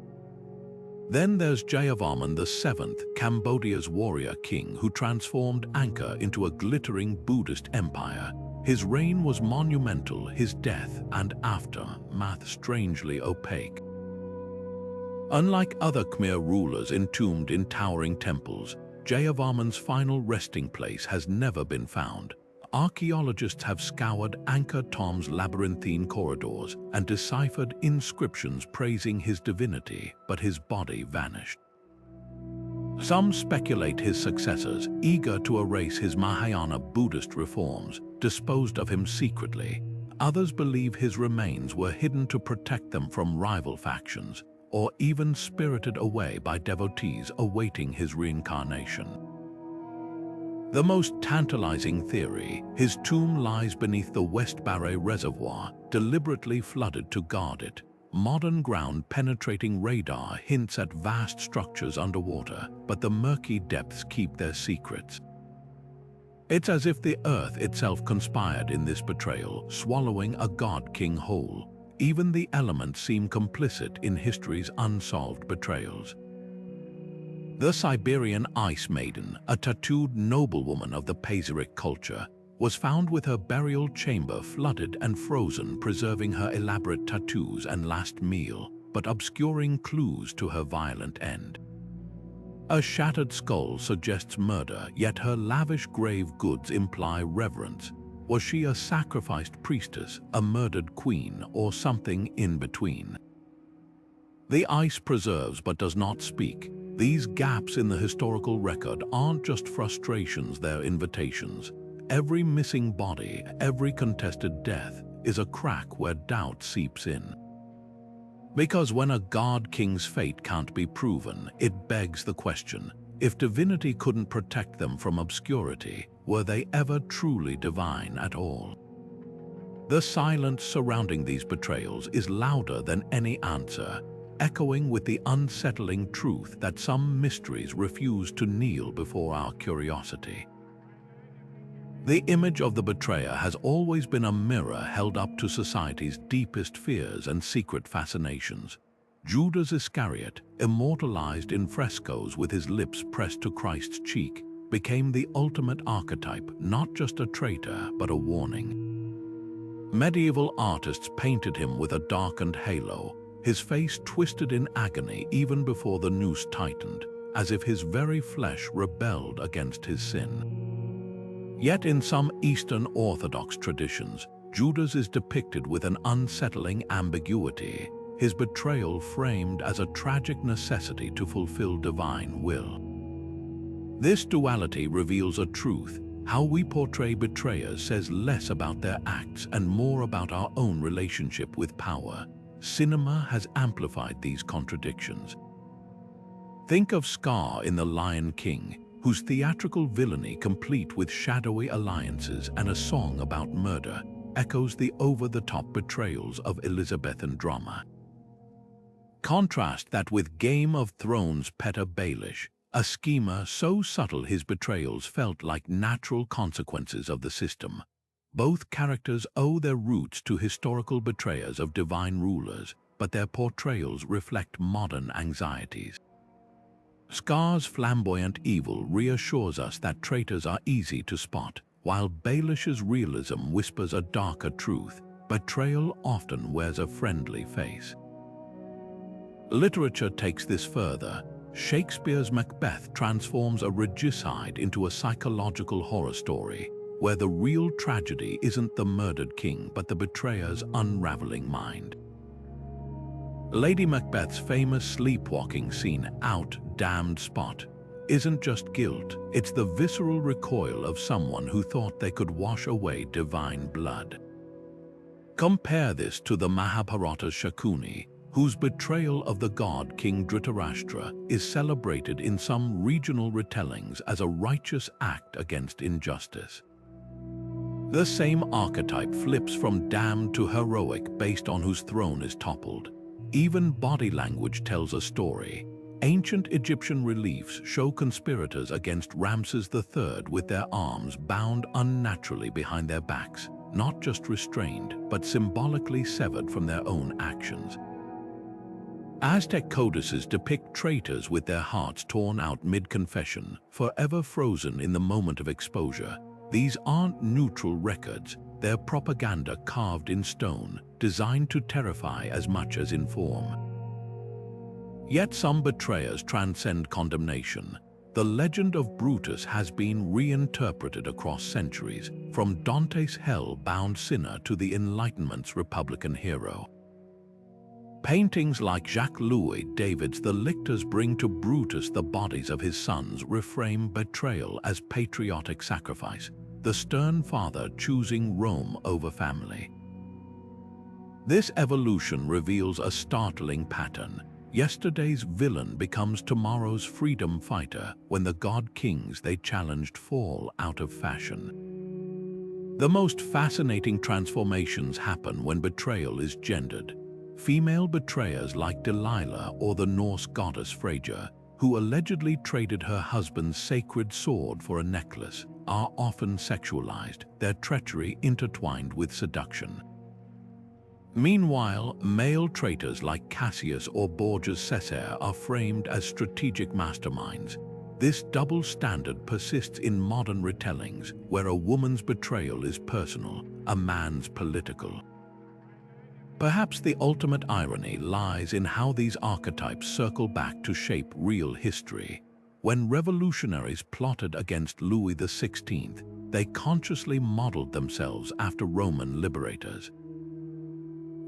Then there's Jayavarman VII, Cambodia's warrior king who transformed Inca into a glittering Buddhist empire. His reign was monumental, his death and aftermath strangely opaque. Unlike other Khmer rulers entombed in towering temples, Jayavarman's final resting place has never been found. Archaeologists have scoured Angkor-Thom's labyrinthine corridors and deciphered inscriptions praising his divinity, but his body vanished. Some speculate his successors, eager to erase his Mahayana Buddhist reforms, disposed of him secretly. Others believe his remains were hidden to protect them from rival factions, or even spirited away by devotees awaiting his reincarnation. The most tantalizing theory: his tomb lies beneath the West Barre Reservoir, deliberately flooded to guard it. Modern ground-penetrating radar hints at vast structures underwater, but the murky depths keep their secrets. It's as if the earth itself conspired in this betrayal, swallowing a god-king whole. Even the elements seem complicit in history's unsolved betrayals. The Siberian Ice Maiden, a tattooed noblewoman of the Pazyryk culture, was found with her burial chamber flooded and frozen, preserving her elaborate tattoos and last meal, but obscuring clues to her violent end. A shattered skull suggests murder, yet her lavish grave goods imply reverence. Was she a sacrificed priestess, a murdered queen, or something in between? The ice preserves but does not speak. These gaps in the historical record aren't just frustrations, they're invitations. Every missing body, every contested death, is a crack where doubt seeps in. Because when a god-king's fate can't be proven, it begs the question: if divinity couldn't protect them from obscurity, were they ever truly divine at all? The silence surrounding these betrayals is louder than any answer. echoing with the unsettling truth that some mysteries refuse to kneel before our curiosity. The image of the betrayer has always been a mirror held up to society's deepest fears and secret fascinations. Judas Iscariot, immortalized in frescoes with his lips pressed to Christ's cheek, became the ultimate archetype, not just a traitor, but a warning. Medieval artists painted him with a darkened halo, his face twisted in agony even before the noose tightened, as if his very flesh rebelled against his sin. Yet in some Eastern Orthodox traditions, Judas is depicted with an unsettling ambiguity, his betrayal framed as a tragic necessity to fulfill divine will. This duality reveals a truth. How we portray betrayers says less about their acts and more about our own relationship with power. Cinema has amplified these contradictions. Think of Scar in The Lion King, whose theatrical villainy, complete with shadowy alliances and a song about murder, echoes the over-the-top betrayals of Elizabethan drama. Contrast that with Game of Thrones' Petyr Baelish, a schemer so subtle his betrayals felt like natural consequences of the system. Both characters owe their roots to historical betrayers of divine rulers, but their portrayals reflect modern anxieties. Scar's flamboyant evil reassures us that traitors are easy to spot, while Baelish's realism whispers a darker truth. Betrayal often wears a friendly face. Literature takes this further. Shakespeare's Macbeth transforms a regicide into a psychological horror story, where the real tragedy isn't the murdered king but the betrayer's unraveling mind. Lady Macbeth's famous sleepwalking scene, "Out, damned spot," isn't just guilt, it's the visceral recoil of someone who thought they could wash away divine blood. Compare this to the Mahabharata's Shakuni, whose betrayal of the god King Dhritarashtra is celebrated in some regional retellings as a righteous act against injustice. The same archetype flips from damned to heroic based on whose throne is toppled. Even body language tells a story. Ancient Egyptian reliefs show conspirators against Ramses III with their arms bound unnaturally behind their backs, not just restrained, but symbolically severed from their own actions. Aztec codices depict traitors with their hearts torn out mid-confession, forever frozen in the moment of exposure. These aren't neutral records, they're propaganda carved in stone, designed to terrify as much as inform. Yet some betrayers transcend condemnation. The legend of Brutus has been reinterpreted across centuries, from Dante's hell-bound sinner to the Enlightenment's Republican hero. Paintings like Jacques-Louis David's The Lictors bring to Brutus the bodies of his sons, reframe betrayal as patriotic sacrifice, the stern father choosing Rome over family. This evolution reveals a startling pattern. Yesterday's villain becomes tomorrow's freedom fighter when the god kings they challenged fall out of fashion. The most fascinating transformations happen when betrayal is gendered. Female betrayers like Delilah or the Norse goddess Freyja, who allegedly traded her husband's sacred sword for a necklace, are often sexualized, their treachery intertwined with seduction. Meanwhile, male traitors like Cassius or Borgias Caesar are framed as strategic masterminds. This double standard persists in modern retellings, where a woman's betrayal is personal, a man's political. Perhaps the ultimate irony lies in how these archetypes circle back to shape real history. When revolutionaries plotted against Louis XVI, they consciously modeled themselves after Roman liberators.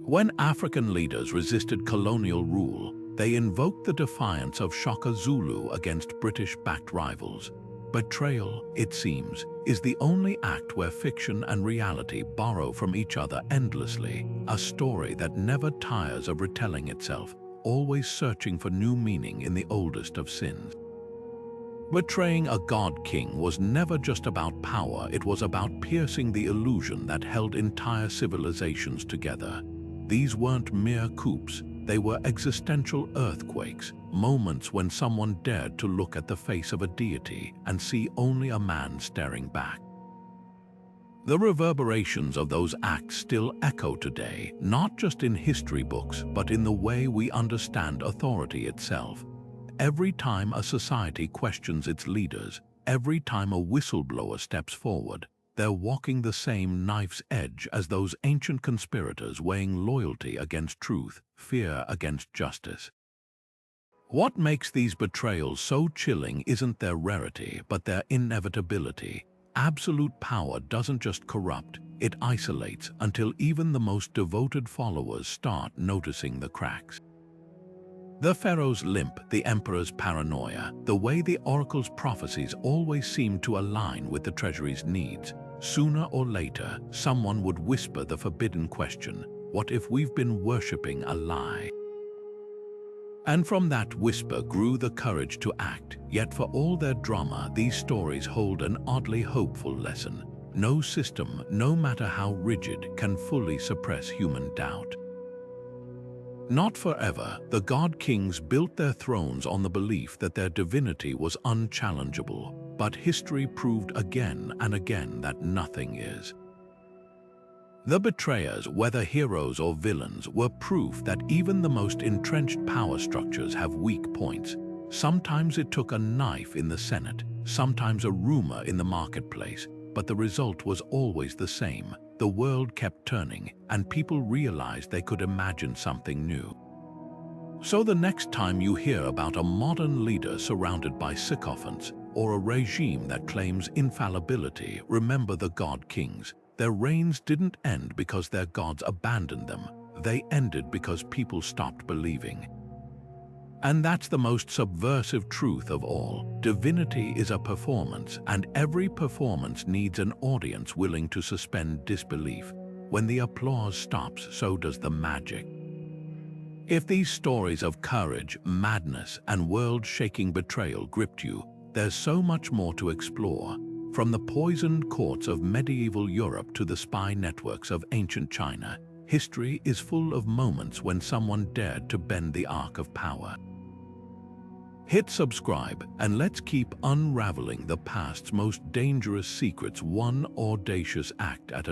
When African leaders resisted colonial rule, they invoked the defiance of Shaka Zulu against British-backed rivals. Betrayal, it seems, is the only act where fiction and reality borrow from each other endlessly, a story that never tires of retelling itself, always searching for new meaning in the oldest of sins. Betraying a god-king was never just about power, it was about piercing the illusion that held entire civilizations together. These weren't mere coups, They were existential earthquakes, moments when someone dared to look at the face of a deity and see only a man staring back. The reverberations of those acts still echo today, not just in history books, but in the way we understand authority itself. Every time a society questions its leaders, every time a whistleblower steps forward, they're walking the same knife's edge as those ancient conspirators, weighing loyalty against truth, fear against justice. What makes these betrayals so chilling isn't their rarity, but their inevitability. Absolute power doesn't just corrupt, it isolates until even the most devoted followers start noticing the cracks. The pharaoh's limp, the emperor's paranoia, the way the oracle's prophecies always seemed to align with the treasury's needs. Sooner or later, someone would whisper the forbidden question, what if we've been worshipping a lie? And from that whisper grew the courage to act. Yet for all their drama, these stories hold an oddly hopeful lesson. No system, no matter how rigid, can fully suppress human doubt. Not forever, the god kings built their thrones on the belief that their divinity was unchallengeable, but history proved again and again that nothing is. The betrayers, whether heroes or villains, were proof that even the most entrenched power structures have weak points. Sometimes it took a knife in the Senate, sometimes a rumor in the marketplace, but the result was always the same. The world kept turning, and people realized they could imagine something new. So the next time you hear about a modern leader surrounded by sycophants, or a regime that claims infallibility, remember the god kings. Their reigns didn't end because their gods abandoned them. They ended because people stopped believing. And that's the most subversive truth of all. Divinity is a performance, and every performance needs an audience willing to suspend disbelief. When the applause stops, so does the magic. If these stories of courage, madness, and world-shaking betrayal gripped you, there's so much more to explore. From the poisoned courts of medieval Europe to the spy networks of ancient China, history is full of moments when someone dared to bend the arc of power. Hit subscribe and let's keep unraveling the past's most dangerous secrets, one audacious act at a